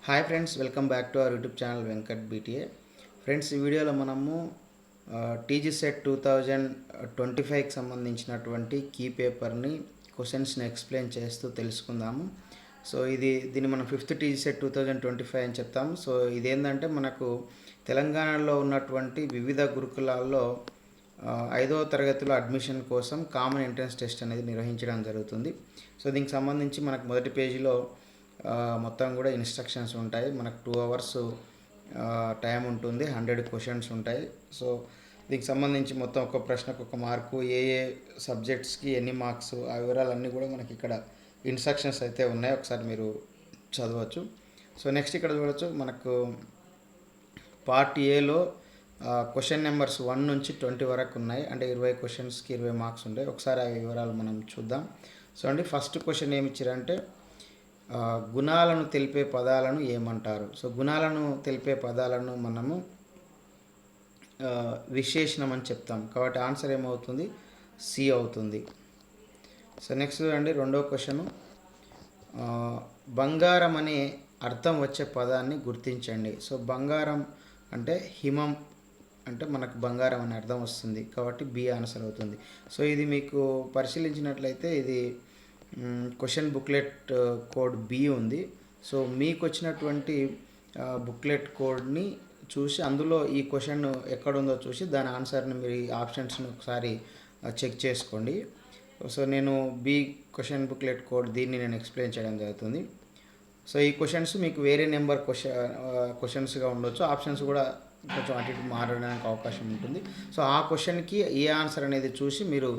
Hi friends, welcome back to our YouTube channel Venkat BTA. Friends, ఈ వీడియోలో మనము TG set 2025కి సంబంధించినటువంటి కీ పేపర్ని క్వశ్చన్స్ని ఎక్స్ప్లెయిన్ చేస్తూ తెలుసుకుందాము. సో దీన్ని మనం 5th టీజీ సెట్ 2025 అని చెప్తాము. సో ఇదేంటంటే మనకు తెలంగాణలో ఉన్నటువంటి వివిధ గురుకులాల్లో 5వ తరగతిలో అడ్మిషన్ కోసం కామన్ ఎంట్రన్స్ టెస్ట్ అనేది నిర్వహించడం జరుగుతుంది. సో దీనికి సంబంధించి మనకు మొదటి పేజీలో మొత్తం కూడా ఇన్స్ట్రక్షన్స్ ఉంటాయి. మనకు 2 hours టైం ఉంటుంది, 100 క్వశ్చన్స్ ఉంటాయి. సో దీనికి సంబంధించి మొత్తం ఒక ప్రశ్నకు ఒక మార్కు, ఏ సబ్జెక్ట్స్కి ఎన్ని మార్క్స్, ఆ వివరాలన్నీ కూడా మనకి ఇక్కడ ఇన్స్ట్రక్షన్స్ అయితే ఉన్నాయి. ఒకసారి మీరు చదవచ్చు. సో నెక్స్ట్ ఇక్కడ చూడవచ్చు, మనకు పార్ట్ ఏలో క్వశ్చన్ నెంబర్స్ 1 నుంచి 20 వరకు ఉన్నాయి. అంటే 20 క్వశ్చన్స్కి 20 మార్క్స్ ఉంటాయి. ఒకసారి ఆ వివరాలు మనం చూద్దాం. సో అండి, ఫస్ట్ క్వశ్చన్ ఏమి ఇచ్చారంటే గుణాలను తెలిపే పదాలను ఏమంటారు? సో గుణాలను తెలిపే పదాలను మనము విశేషణం అని చెప్తాం. కాబట్టి ఆన్సర్ ఏమవుతుంది? సి అవుతుంది. సో నెక్స్ట్ అండి, రెండో క్వశ్చను, బంగారం అనే అర్థం వచ్చే పదాన్ని గుర్తించండి. సో బంగారం అంటే హిమం అంటే మనకు బంగారం అనే అర్థం వస్తుంది. కాబట్టి బి ఆన్సర్ అవుతుంది. సో ఇది మీకు పరిశీలించినట్లయితే ఇది క్వశ్చన్ బుక్లెట్ కోడ్ బి ఉంది. సో మీకు వచ్చినటువంటి బుక్లెట్ కోడ్ని చూసి అందులో ఈ క్వశ్చన్ ఎక్కడుందో చూసి దాని ఆన్సర్ని మీరు ఈ ఆప్షన్స్ని ఒకసారి చెక్ చేసుకోండి. సో నేను బి క్వశ్చన్ బుక్లెట్ కోడ్ దీన్ని నేను ఎక్స్ప్లెయిన్ చేయడం జరుగుతుంది. సో ఈ క్వశ్చన్స్ మీకు వేరే నెంబర్ క్వశ్చన్స్గా ఉండొచ్చు. ఆప్షన్స్ కూడా కొంచెం అటు ఇటు మారడానికి అవకాశం ఉంటుంది. సో ఆ క్వశ్చన్కి ఏ ఆన్సర్ అనేది చూసి మీరు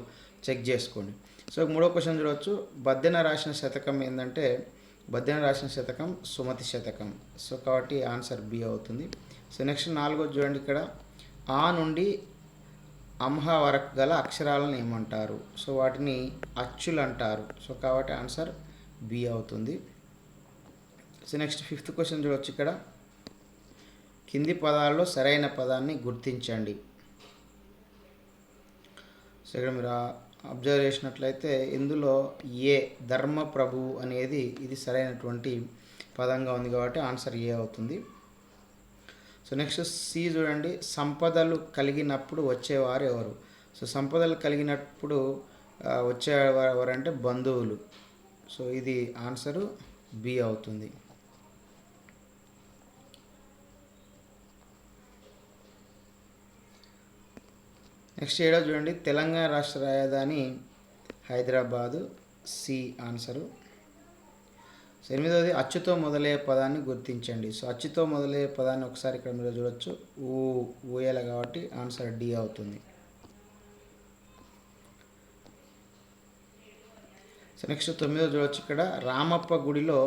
చెక్ చేసుకోండి. సో మూడో క్వశ్చన్ చూడవచ్చు, బద్దెన రాసిన శతకం ఏంటంటే బద్దెన రాసిన శతకం సుమతి శతకం. సో కాబట్టి ఆన్సర్ బి అవుతుంది. సో నెక్స్ట్ నాలుగోది చూడండి, ఇక్కడ ఆ నుండి అంహ వరకు గల అక్షరాలను ఏమంటారు? సో వాటిని అచ్చులు అంటారు. సో కాబట్టి ఆన్సర్ బి అవుతుంది. సో నెక్స్ట్ ఫిఫ్త్ క్వశ్చన్ చూడవచ్చు, ఇక్కడ కింది పదాల్లో సరైన పదాన్ని గుర్తించండి. సో ఇక్కడ మీరు అబ్జర్వ్ చేసినట్లయితే ఇందులో ఏ ధర్మప్రభు అనేది ఇది సరైనటువంటి పదంగా ఉంది. కాబట్టి ఆన్సర్ ఏ అవుతుంది. సో నెక్స్ట్ సి చూడండి, సంపదలు కలిగినప్పుడు వచ్చేవారు ఎవరు? సో సంపదలు కలిగినప్పుడు వచ్చేవారు ఎవరంటే బంధువులు. సో ఇది ఆన్సరు బి అవుతుంది. నెక్స్ట్ ఏడో చూడండి, తెలంగాణ రాష్ట్ర రాజధాని హైదరాబాదు. C answer. సో ఎనిమిదవది, అచ్చుతో మొదలయ్యే పదాన్ని గుర్తించండి. సో అచ్చుతో మొదలయ్యే పదాన్ని ఒకసారి ఇక్కడ మీరు చూడవచ్చు, ఊయల. కాబట్టి ఆన్సర్ డి అవుతుంది. సో నెక్స్ట్ తొమ్మిదో చూడవచ్చు, ఇక్కడ రామప్ప గుడిలో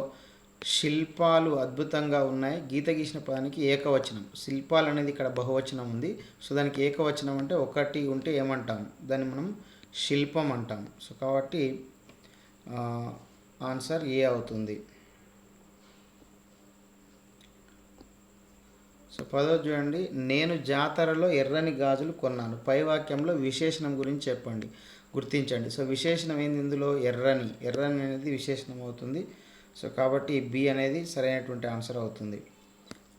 శిల్పాలు అద్భుతంగా ఉన్నాయి. గీత గీసిన పదానికి ఏకవచనం. శిల్పాలు అనేది ఇక్కడ బహువచనం ఉంది. సో దానికి ఏకవచనం అంటే ఒకటి ఉంటే ఏమంటాం? దాన్ని మనం శిల్పం అంటాం. సో కాబట్టి ఆన్సర్ ఏ అవుతుంది. సో 10వ చూడండి, నేను జాతరలో ఎర్రని గాజులు కొన్నాను. పై వాక్యంలో విశేషణం గురించి చెప్పండి, గుర్తించండి. సో విశేషణం ఏంది? ఇందులో ఎర్రని అనేది విశేషణం అవుతుంది. సో కాబట్టి బి అనేది సరైనటువంటి ఆన్సర్ అవుతుంది.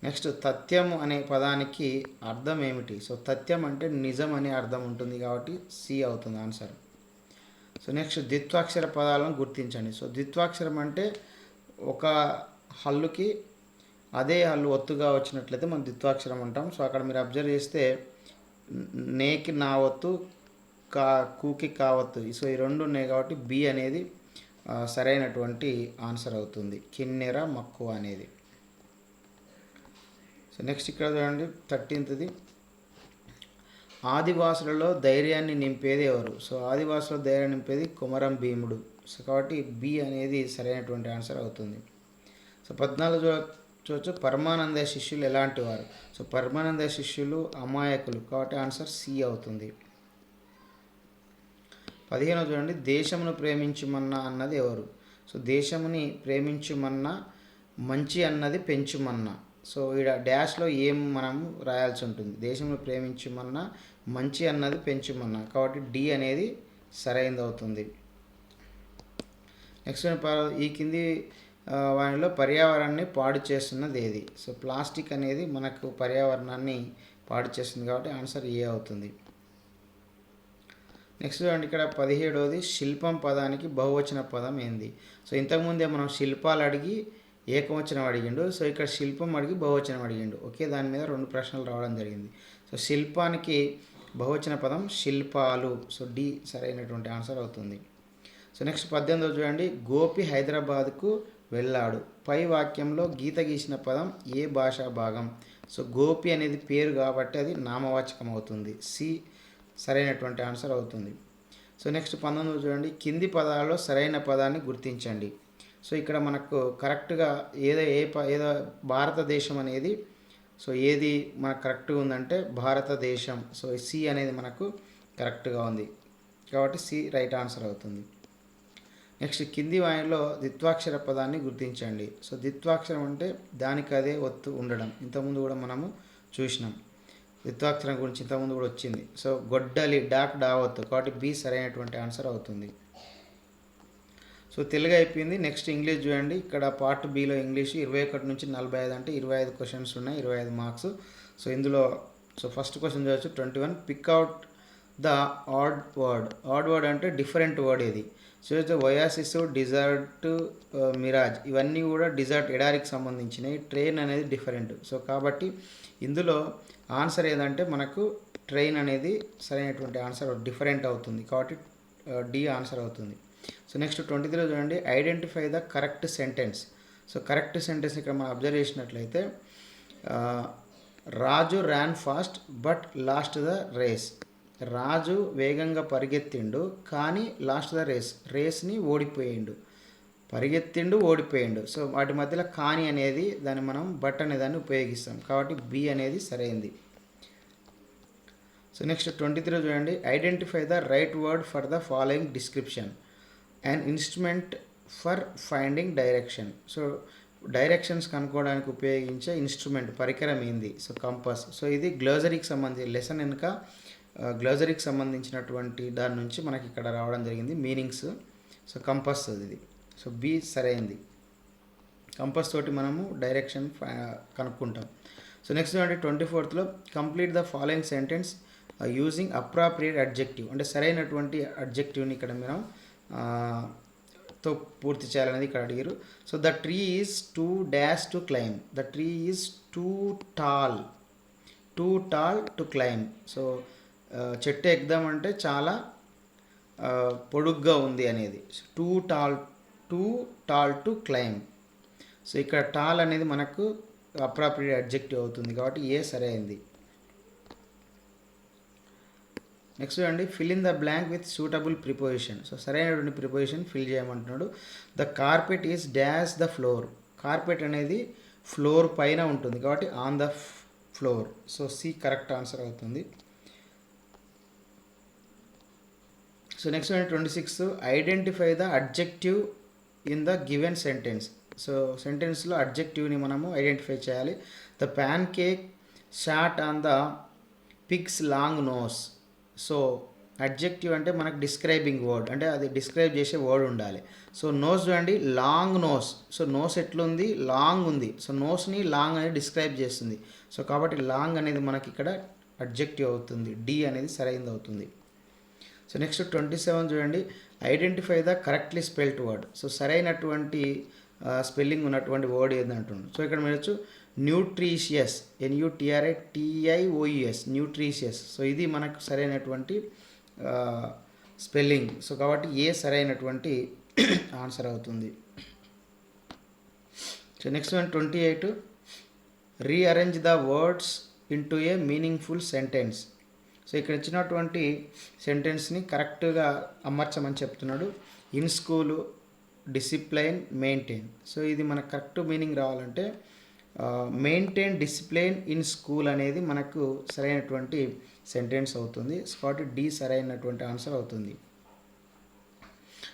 నెక్స్ట్ తథ్యం అనే పదానికి అర్థం ఏమిటి? సో తథ్యం అంటే నిజం అనే అర్థం ఉంటుంది. కాబట్టి సి అవుతుంది ఆన్సర్. సో నెక్స్ట్ ద్విత్వాక్షర పదాలను గుర్తించండి. సో ద్విత్వాక్షరం అంటే ఒక హల్లుకి అదే హల్లు ఒత్తుగా వచ్చినట్లయితే మనం ద్విత్వాక్షరం అంటాం. సో అక్కడ మీరు అబ్జర్వ్ చేస్తే నేకి నా ఒత్తు, కూకి కావత్తు. సో ఈ రెండు ఉన్నాయి. కాబట్టి బి అనేది సరైనటువంటి ఆన్సర్ అవుతుంది. కిన్నెర మక్కువ అనేది. సో నెక్స్ట్ ఇక్కడ చూడండి 13th, ఆదివాసులలో ధైర్యాన్ని నింపేది ఎవరు? సో ఆదివాసులో ధైర్యాన్ని నింపేది కొమరం భీముడు. సో కాబట్టి బి అనేది సరైనటువంటి ఆన్సర్ అవుతుంది. సో 14 చూడవచ్చు, పరమానంద శిష్యులు ఎలాంటి వారు? సో పరమానంద శిష్యులు అమాయకులు. కాబట్టి ఆన్సర్ సి అవుతుంది. 15 చూడండి, దేశమును ప్రేమించుమన్నా అన్నది ఎవరు? సో దేశముని ప్రేమించుమన్నా మంచి అన్నది పెంచుమన్నా. సో ఇక్కడ డాష్లో ఏం మనం రాయాల్సి ఉంటుంది? దేశమును ప్రేమించుమన్నా మంచి అన్నది పెంచుమన్నా. కాబట్టి డి అనేది సరైనది అవుతుంది. నెక్స్ట్ ఈ కింది వానిలో పర్యావరణాన్ని పాడు చేస్తున్నది ఏది? సో ప్లాస్టిక్ అనేది మనకు పర్యావరణాన్ని పాడు చేస్తుంది కాబట్టి ఆన్సర్ ఏ అవుతుంది. నెక్స్ట్ చూడండి, ఇక్కడ 17వది శిల్పం పదానికి బహువచన పదం ఏంది? సో ఇంతకుముందే మనం శిల్పాలు అడిగి ఏకవచనం అడిగిండు, సో ఇక్కడ శిల్పం అడిగి బహువచనం అడిగిండు. ఓకే, దాని మీద 2 ప్రశ్నలు రావడం జరిగింది. సో శిల్పానికి బహువచన పదం శిల్పాలు. సో డి సరైనటువంటి ఆన్సర్ అవుతుంది. సో నెక్స్ట్ 18వ చూడండి, గోపి హైదరాబాద్కు వెళ్ళాడు. పై వాక్యంలో గీత గీసిన పదం ఏ భాషా భాగం? సో గోపి అనేది పేరు కాబట్టి అది నామవాచకం అవుతుంది. సి సరైనటువంటి ఆన్సర్ అవుతుంది. సో నెక్స్ట్ 19వ చూడండి, కింది పదాలలో సరైన పదాన్ని గుర్తించండి. సో ఇక్కడ మనకు కరెక్ట్గా ఏదో భారతదేశం అనేది, సో ఏది మనకు కరెక్ట్గా ఉందంటే భారతదేశం. సో సి అనేది మనకు కరెక్ట్గా ఉంది కాబట్టి సి రైట్ ఆన్సర్ అవుతుంది. నెక్స్ట్ కింది వాయిలో ద్విత్వాక్షర పదాన్ని గుర్తించండి. సో ద్విత్వాక్షరం అంటే దానికి అదే ఒత్తు ఉండడం. ఇంతకుముందు కూడా మనము చూసినాం ద్విత్వాక్షరం గురించి, ఇంతకుముందు కూడా వచ్చింది. సో గొడ్డలి డాక్ డా ఒత్తు కాబట్టి బి సరైనటువంటి ఆన్సర్ అవుతుంది. సో తెలుగు అయిపోయింది. నెక్స్ట్ ఇంగ్లీష్ చూడండి. ఇక్కడ పార్ట్ బిలో ఇంగ్లీష్ 21 నుంచి 45 అంటే 25 క్వశ్చన్స్ ఉన్నాయి, 25 మార్క్స్. సో ఇందులో ఫస్ట్ క్వశ్చన్ చూడవచ్చు 21. Pick out the odd word. Odd word అంటే డిఫరెంట్ వర్డ్ ఏది? సో ఒయాసిస్, డిజర్ట్, మిరాజ్ ఇవన్నీ కూడా డిజర్ట్ ఎడారికి సంబంధించినవి. ట్రైన్ అనేది డిఫరెంట్. సో కాబట్టి ఇందులో ఆన్సర్ ఏదంటే మనకు ట్రైన్ అనేది సరైనటువంటి ఆన్సర్ డిఫరెంట్ అవుతుంది కాబట్టి డి ఆన్సర్ అవుతుంది. సో నెక్స్ట్ 23 చూడండి, identify the correct sentence. So correct sentence ఇక్కడ మనం అబ్జర్వ్ చేసినట్లయితే Raju ran fast but lost the race. Raju వేగంగా పరిగెత్తిండు కానీ లాస్ట్ ద రేస్ని ఓడిపోయిండు. పరిగెత్తిండు, ఓడిపోయిండు. సో వాటి మధ్యలో కానీ అనేది దాన్ని మనం బట్ అనే దాన్ని ఉపయోగిస్తాం కాబట్టి బి అనేది సరైంది. సో నెక్స్ట్ 23 చూడండి, identify the right word for the following description. And instrument for finding direction. So directions కనుక్కోవడానికి ఉపయోగించే ఇన్స్ట్రుమెంట్ పరికరం ఏంది? So compass. సో ఇది గ్లోజరీకి సంబంధించి లెసన్ వెనుక గ్లోజరీకి సంబంధించినటువంటి దాని నుంచి మనకి ఇక్కడ రావడం జరిగింది మీనింగ్స్. సో కంపాస్ ఇది. సో బి సరైంది. కంపాస్ తోటి మనము డైరెక్షన్ కనుక్కుంటాం. సో నెక్స్ట్ అంటే 24లో complete the following sentence using appropriate adjective. అంటే సరైనటువంటి అడ్జెక్టివ్ని ఇక్కడ మనం తో పూర్తి చేయాలనేది ఇక్కడ అడిగారు. So the tree is two dash to claim. The tree is two tall to claim. So చెట్టు ఎక్కుదామంటే చాలా పొడుగ్గా ఉంది అనేది. Two tall to claim. So ఇక్కడ టాల్ అనేది మనకు అప్రాప్రియేట్ అడ్జెక్టివ్ అవుతుంది కాబట్టి ఏ సరైంది. నెక్స్ట్ చూడండి, fill in the blank with suitable preposition. So సరైనటువంటి ప్రిపోజిషన్ ఫిల్ చేయమంటున్నాడు. The carpet is dash the floor. Carpet అనేది ఫ్లోర్ పైన ఉంటుంది కాబట్టి on the floor. So C correct answer అవుతుంది. So next 26 identify the adjective in the given sentence. So సెంటెన్స్లో అడ్జెక్టివ్ని మనము ఐడెంటిఫై చేయాలి. The pancake shot on the pig's long nose. So adjective అంటే మనకు డిస్క్రైబింగ్ వర్డ్, అంటే అది describe చేసే వర్డ్ ఉండాలి. సో నోస్ చూడండి, లాంగ్ నోస్. సో నోస్ ఎట్లుంది? లాంగ్ ఉంది. సో నోస్ని లాంగ్ అనేది డిస్క్రైబ్ చేస్తుంది. సో కాబట్టి లాంగ్ అనేది మనకి ఇక్కడ అడ్జెక్టివ్ అవుతుంది. డి అనేది సరైనది అవుతుంది. సో నెక్స్ట్ 27 చూడండి, identify the correctly spelled word. So సరైనటువంటి స్పెల్లింగ్ ఉన్నటువంటి వర్డ్ ఏదంటుంది. సో ఇక్కడ మీరు వచ్చు న్యూట్రిషియస్, NUTRITIOUS, న్యూట్రిషియస్. సో ఇది మనకు సరైనటువంటి స్పెల్లింగ్. సో కాబట్టి ఏ సరైనటువంటి ఆన్సర్ అవుతుంది. So next 28 rearrange the words into A meaningful sentence. So ఇక్కడ ఇచ్చినటువంటి సెంటెన్స్ని కరెక్ట్గా అమర్చమని చెప్తున్నాడు. In school, discipline, maintain. So ఇది మనకు కరెక్ట్ మీనింగ్ రావాలంటే మెయింటైన్ డిసిప్లైన్ ఇన్ స్కూల్ అనేది మనకు సరైనటువంటి సెంటెన్స్ అవుతుంది. కాబట్టి డి సరైనటువంటి ఆన్సర్ అవుతుంది.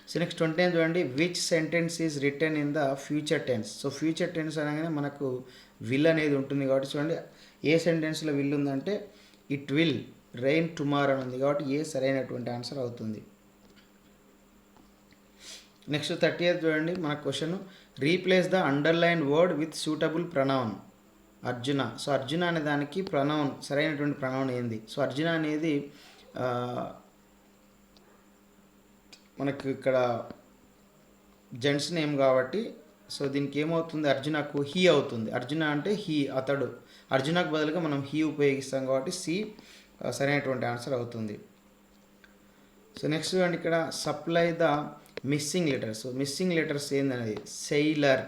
సో నెక్స్ట్ 29 చూడండి, which sentence is written in the future tense. So future tense అనగానే మనకు విల్ అనేది ఉంటుంది కాబట్టి చూడండి ఏ సెంటెన్స్లో విల్ ఉందంటే ఇట్ విల్ రెయిన్ టుమారో అని ఉంది కాబట్టి ఏ సరైనటువంటి ఆన్సర్ అవుతుంది. నెక్స్ట్ 30th చూడండి మన question, replace the underline word with suitable pronoun. Arjuna. So Arjuna అనే దానికి ప్రొనౌన్, సరైనటువంటి ప్రొనౌన్ ఏంది? సో అర్జున అనేది మనకు ఇక్కడ జెంట్స్ నేమ్ కాబట్టి సో దీనికి ఏమవుతుంది, అర్జునకు హీ అవుతుంది. అర్జున అంటే హీ, అతడు. అర్జునకు బదులుగా మనం హీ ఉపయోగిస్తాం కాబట్టి సి సరైనటువంటి ఆన్సర్ అవుతుంది. సో నెక్స్ట్ చూడండి, ఇక్కడ supply the missing letters. So missing letters ఏందనేది సెయిలర్.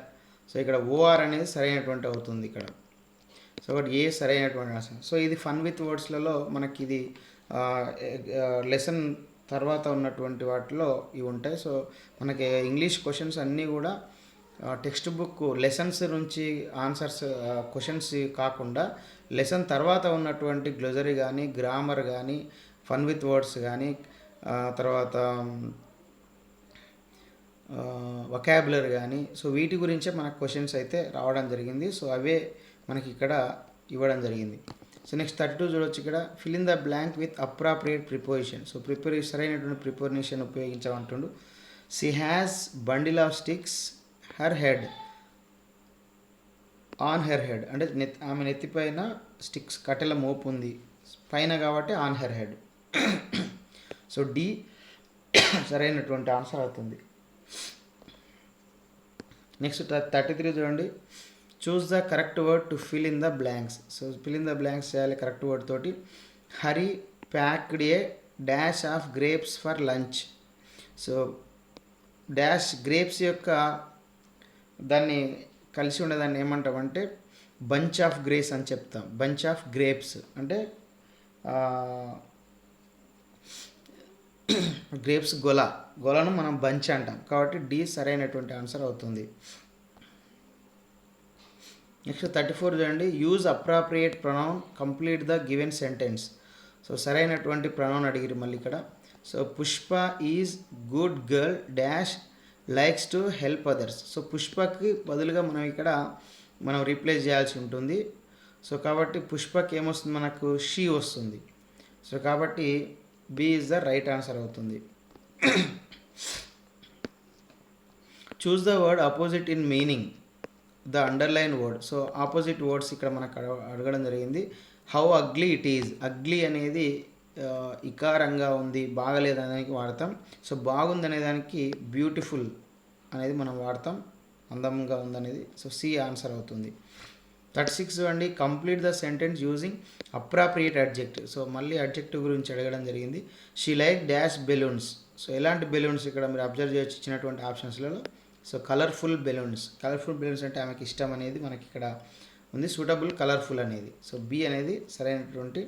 సో ఇక్కడ ఓఆర్ అనేది సరైనటువంటి అవుతుంది ఇక్కడ. సో ఒకటి ఏ సరైనటువంటి ఆన్సర్. సో ఇది ఫన్ విత్ వర్డ్స్లలో మనకి ఇది లెసన్ తర్వాత ఉన్నటువంటి వాటిలో ఇవి ఉంటాయి. సో మనకి ఇంగ్లీష్ క్వశ్చన్స్ అన్నీ కూడా టెక్స్ట్ బుక్ లెసన్స్ నుంచి ఆన్సర్స్ క్వశ్చన్స్ కాకుండా లెసన్ తర్వాత ఉన్నటువంటి గ్లోజరీ కానీ, గ్రామర్ కానీ, ఫన్ విత్ వర్డ్స్ కానీ, తర్వాత వొకాబులరీ కానీ, సో వీటి గురించే మనకు క్వశ్చన్స్ అయితే రావడం జరిగింది. సో అవే మనకి ఇక్కడ ఇవ్వడం జరిగింది. సో నెక్స్ట్ 32 చూడవచ్చు, ఇక్కడ fill in the blank with appropriate preposition. So సరైనటువంటి ప్రిపోజిషన్ ఉపయోగించమంటుండు. She has bundle of sticks her head on her head. అంటే ఆమె నెత్తిపైన స్టిక్స్ కట్టెల మోపు ఉంది పైన కాబట్టి on her head. So D సరైనటువంటి ఆన్సర్ అవుతుంది. నెక్స్ట్ 33 చూడండి, choose the correct word to fill in the blanks. So fill in the blanks చేయాలి కరెక్ట్ వర్డ్ తోటి. Hari packed a dash of grapes for lunch. So dash grapes యొక్క దాన్ని కలిసి ఉండేదాన్ని ఏమంటామంటే బంచ్ ఆఫ్ గ్రేప్స్ అని చెప్తాం. బంచ్ ఆఫ్ గ్రేప్స్ అంటే గ్రేప్స్ గొలను మనం బంచ్ అంటాం కాబట్టి డి సరైనటువంటి ఆన్సర్ అవుతుంది. నెక్స్ట్ 34 చూడండి, use appropriate pronoun complete the given sentence. So సరైనటువంటి ప్రొనౌన్ అడిగిరు మళ్ళీ ఇక్కడ. So Pushpa is good girl dash likes to help others. So పుష్పకి బదులుగా మనం రీప్లేస్ చేయాల్సి ఉంటుంది. సో కాబట్టి పుష్పకి ఏమొస్తుంది, మనకు షీ వస్తుంది. సో కాబట్టి B is the right answer అవుతుంది. Choose the word opposite in meaning the underline word. So opposite words ఇక్కడ మనకు అడగడం జరిగింది. How ugly it is. Ugly అనేది ఇకారంగా ఉంది, బాగలేదు అనేదానికి వాడతాం. సో బాగుంది అనేదానికి బ్యూటిఫుల్ అనేది మనం వాడతాం, అందంగా ఉందనేది. సో సి ఆన్సర్ అవుతుంది. 36 చూడండి, complete the sentence using appropriate adjective. So మళ్ళీ అడ్జెక్టివ్ గురించి అడగడం జరిగింది. She like dash balloons. So ఎలాంటి బెలూన్స్ ఇక్కడ మీరు అబ్జర్వ్ చేయొచ్చు ఇచ్చినటువంటి ఆప్షన్స్లలో. So colourful balloons. Colourful balloons అంటే ఆమెకి ఇష్టం అనేది మనకి ఇక్కడ ఉంది. సూటబుల్ కలర్ఫుల్ అనేది. సో బి అనేది సరైనటువంటి.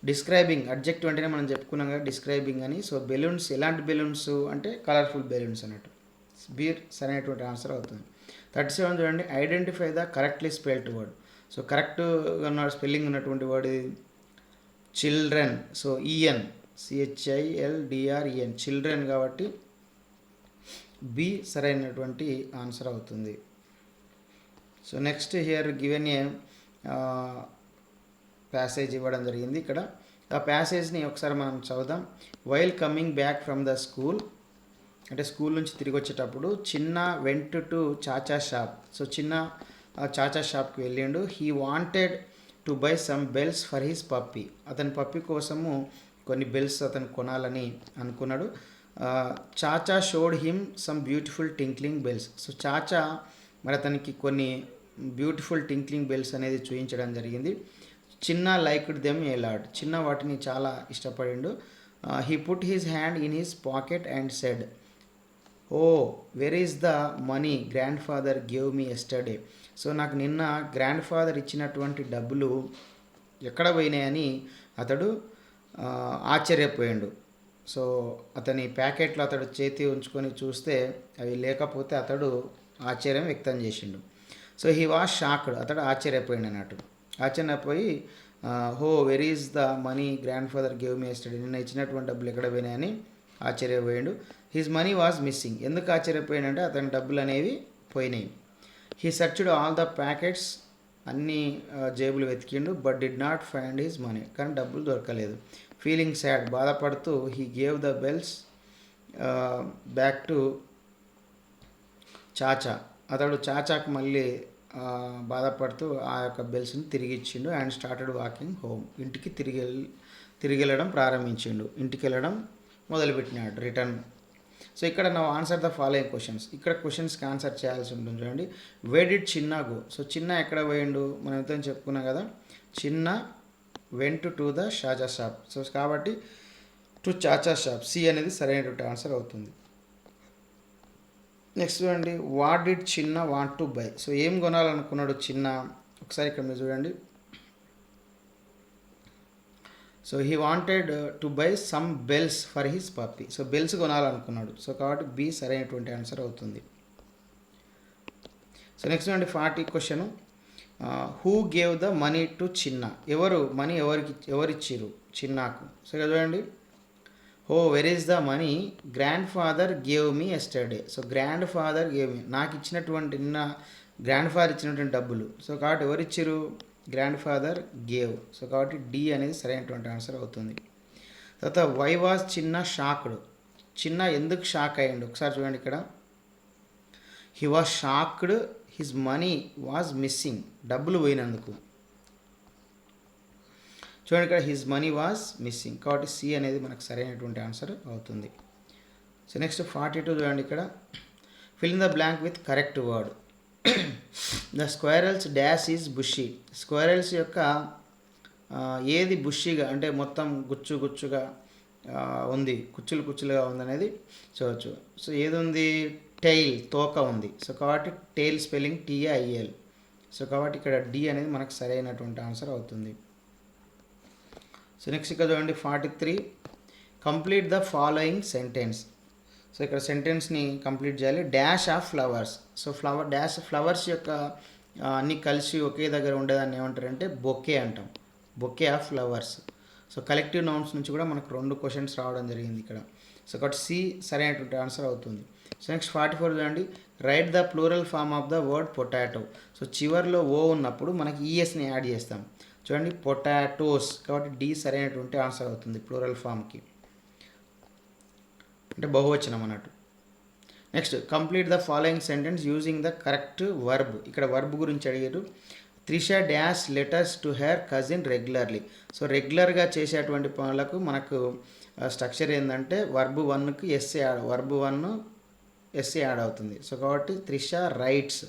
డిస్క్రైబింగ్ అడ్జెక్టివ్ అంటేనే మనం చెప్పుకున్నాం కదా డిస్క్రైబింగ్ అని. సో బెలూన్స్ ఎలాంటి బెలూన్స్ అంటే కలర్ఫుల్ బెలూన్స్ అన్నట్టు. బి సరైనటువంటి ఆన్సర్ అవుతుంది. 37 చూడండి, identify the correctly spelled word. So కరెక్ట్గా ఉన్న స్పెల్లింగ్ ఉన్నటువంటి word children. So E N CHILDREN children కాబట్టి బి సరైనటువంటి ఆన్సర్ అవుతుంది. So next here given a passage ఇవ్వడం జరిగింది ఇక్కడ. ఆ ప్యాసేజ్ని ఒకసారి మనం చదువుదాం. While coming back from the school, అంటే స్కూల్ నుంచి తిరిగి వచ్చేటప్పుడు Chinna went to Chacha shop. So చిన్న చాచా షాప్కి వెళ్ళిండు. He wanted to buy some bells for his puppy. అతని పప్పీ కోసము కొన్ని బెల్స్ అతను కొనాలని అనుకున్నాడు. Chacha showed him some beautiful tinkling bells. So Chacha మరి అతనికి కొన్ని బ్యూటిఫుల్ టింక్లింగ్ బెల్స్ అనేది చూపించడం జరిగింది. చిన్న liked them a lot. Chinna వాటిని చాలా ఇష్టపడిండు. He put his hand in his pocket and said, oh where is the money grandfather gave me yesterday. So నాకు నిన్న గ్రాండ్ ఫాదర్ ఇచ్చినటువంటి డబ్బులు ఎక్కడ పోయినాయని అతడు ఆశ్చర్యపోయాడు. సో అతని ప్యాకెట్లో అతడు చేతి ఉంచుకొని చూస్తే అవి లేకపోతే అతడు ఆశ్చర్యం వ్యక్తం చేసిండు. So he was shocked. అతడు ఆశ్చర్యపోయాడు అన్నట్టు. ఆశ్చర్యపోయి oh where is the money grandfather gave me yesterday, నిన్న ఇచ్చినటువంటి డబ్బులు ఎక్కడ పోయినాయని ఆశ్చర్యపోయాడు. His money was missing. ఎందుకు ఆశ్చర్యపోయాడంటే అతని డబ్బులు అనేవి పోయినాయి. He searched all the pockets, అన్ని జేబులు వెతికిండు. But did not find his money, కానీ డబ్బులు దొరకలేదు. ఫీలింగ్ సాడ్, బాధపడుతూ he gave the bells back to Chacha. అతడు చాచాకు మళ్ళీ బాధపడుతూ ఆ యొక్క బెల్స్ని తిరిగి ఇచ్చిండు అండ్ స్టార్టెడ్ వాకింగ్ హోమ్. ఇంటికి తిరిగి వెళ్ళడం ప్రారంభించిండు, ఇంటికి వెళ్ళడం మొదలుపెట్టినాడు, రిటర్న్. సో ఇక్కడ నా ఆన్సర్ ద ఫాలోయింగ్ క్వశ్చన్స్. ఇక్కడ క్వశ్చన్స్కి ఆన్సర్ చేయాల్సి ఉంటుంది చూడండి. Where did Chinna go? So Chinna ఎక్కడ పోయిండు? మనం ఎంతో చెప్పుకున్నాం కదా, Chinna went to the Chacha shop. So కాబట్టి టు చాచా షాప్, సి అనేది సరైనటువంటి ఆన్సర్ అవుతుంది. నెక్స్ట్ చూడండి, what did Chinna want to buy? So ఏం కొనాలనుకున్నాడు చిన్న? ఒకసారి ఇక్కడ మీరు చూడండి. So he wanted to buy some bells for his puppy. So bells కొనాలనుకున్నాడు. సో కాబట్టి బి సరైనటువంటి ఆన్సర్ అవుతుంది. సో నెక్స్ట్ చూడండి 40 question. Who gave the money to Chinna? ఎవరు మనీ ఎవరిచ్చిరు చిన్నాకు? సో ఇక్కడ చూడండి, oh where is the money? Grandfather gave me yesterday. So grandfather gave me, నాకు ఇచ్చినటువంటి నిన్న గ్రాండ్ ఫాదర్ ఇచ్చినటువంటి డబ్బులు. సో కాబట్టి ఎవరు ఇచ్చిరు? Grandfather gave. సో కాబట్టి డి అనేది సరైనటువంటి ఆన్సర్ అవుతుంది. తర్వాత వై వాజ్ చిన్న షాక్డ్? చిన్న ఎందుకు షాక్ అయ్యిండు? ఒకసారి చూడండి ఇక్కడ, he was shocked his money was missing. డబ్బులు పోయినందుకు. చూడండి ఇక్కడ హిజ్ మనీ వాజ్ మిస్సింగ్. కాబట్టి సి అనేది మనకు సరైనటువంటి ఆన్సర్ అవుతుంది. సో నెక్స్ట్ 42 చూడండి ఇక్కడ, fill in the blank with correct word. The squirrels dash is bushy. Squirrels యొక్క ఏది బుషీగా అంటే మొత్తం గుచ్చుగా ఉంది, కుచ్చులుగా ఉందనేది చూడవచ్చు. సో ఏది ఉంది? టెయిల్, తోక ఉంది. సో కాబట్టి టెయిల్ స్పెల్లింగ్ TAIL. సో కాబట్టి ఇక్కడ డి అనేది మనకు సరైనటువంటి ఆన్సర్ అవుతుంది. సో నెక్స్ట్ ఇక్కడ చూడండి 43, complete the following sentence. So ఇక్కడ సెంటెన్స్ని కంప్లీట్ చేయాలి. Dash of flowers. So flowers యొక్క అన్నీ కలిసి ఒకే దగ్గర ఉండేదాన్ని ఏమంటారంటే బొకే అంటాం. Bouquet of flowers. So collective nouns నుంచి కూడా మనకు 2 క్వశ్చన్స్ రావడం జరిగింది ఇక్కడ. సో కాబట్టి సి సరైనటువంటి ఆన్సర్ అవుతుంది. సో నెక్స్ట్ 44 చూడండి, write the plural form of the word potato. So చివర్లో ఓ ఉన్నప్పుడు మనకి ఈఎస్ని యాడ్ చేస్తాం. చూడండి పొటాటోస్. కాబట్టి డి సరైనటువంటి ఆన్సర్ అవుతుంది ప్లూరల్ ఫామ్కి, అంటే బహువచనం అన్నట్టు. Next complete the following sentence using the correct verb. ఇక్కడ వర్బ్ గురించి అడిగారు. Trisha dash letters to her cousin regularly. So రెగ్యులర్గా చేసేటువంటి పనులకు మనకు స్ట్రక్చర్ ఏంటంటే వర్బ్ 1కి ఎస్ఏ వర్బ్ 1 ఎస్ఏ యాడ్ అవుతుంది. సో కాబట్టి త్రిష రైట్స్.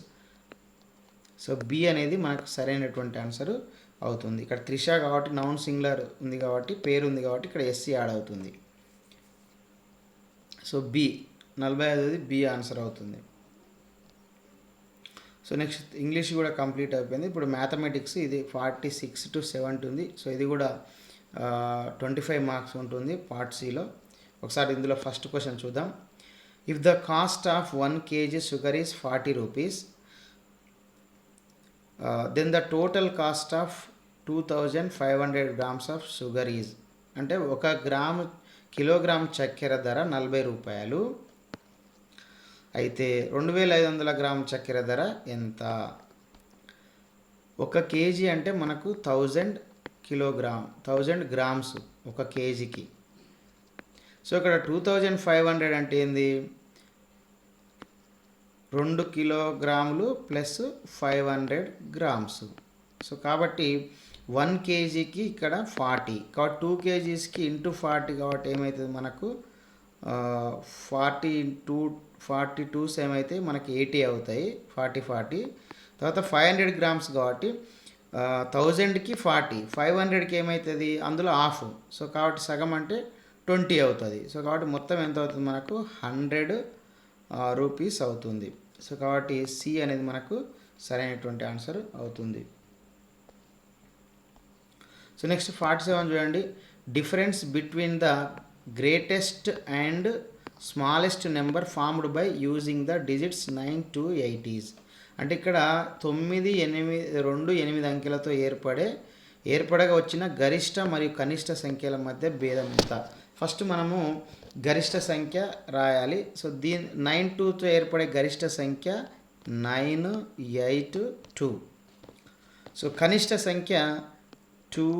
సో బి అనేది మనకు సరైనటువంటి ఆన్సర్ అవుతుంది. ఇక్కడ త్రిష కాబట్టి నౌన్ సింగులర్ ఉంది కాబట్టి, పేరు ఉంది కాబట్టి ఇక్కడ ఎస్సీ యాడ్ అవుతుంది. సో బి 45ది బి ఆన్సర్ అవుతుంది. సో నెక్స్ట్ ఇంగ్లీష్ కూడా కంప్లీట్ అయిపోయింది. ఇప్పుడు మ్యాథమెటిక్స్ ఇది 46 to 70 ఉంది. సో ఇది కూడా 25 మార్క్స్ ఉంటుంది పార్ట్ సిలో. ఒకసారి ఇందులో ఫస్ట్ క్వశ్చన్ చూద్దాం. If the cost of 1 kg sugar is 40 rupees, then the total cost of 2500 grams of sugar is. అంటే 1 కిలోగ్రామ్ చక్కెర ధర 40 రూపాయలు అయితే 2500 గ్రాముల చక్కెర ధర ఎంత? 1 kg అంటే మనకు 1000 గ్రామ్స్ 1 kgకి. సో ఇక్కడ 2500 అంటే ఏంది? 2 కిలోగ్రాములు ప్లస్ 500 గ్రామ్స్. సో కాబట్టి 1 kgకి ఇక్కడ 40, కాబట్టి 2 kgsకి ఇంటూ 40 కాబట్టి ఏమవుతుంది మనకు 40 into 42 ఏమైతే మనకి 80 అవుతాయి. 40 తర్వాత 500 గ్రామ్స్ కాబట్టి 1000కి 40, 500కి ఏమవుతుంది అందులో హాఫ్. సో కాబట్టి సగం అంటే 20 అవుతుంది. సో కాబట్టి మొత్తం ఎంత అవుతుంది మనకు 100 రూపీస్ అవుతుంది. సో కాబట్టి సి అనేది మనకు సరైనటువంటి ఆన్సర్ అవుతుంది. సో నెక్స్ట్ 47 చూడండి, difference between the greatest and smallest number formed by using the digits 9 to 80s. అంటే ఇక్కడ 9, 8 అంకెలతో ఏర్పడగా వచ్చిన గరిష్ట మరియు కనిష్ట సంఖ్యల మధ్య భేదం ఎంత? ఫస్ట్ మనము గరిష్ట సంఖ్య రాయాలి. సో 9, 2తో ఏర్పడే గరిష్ట సంఖ్య 9, 8, 2. సో కనిష్ట సంఖ్య 2,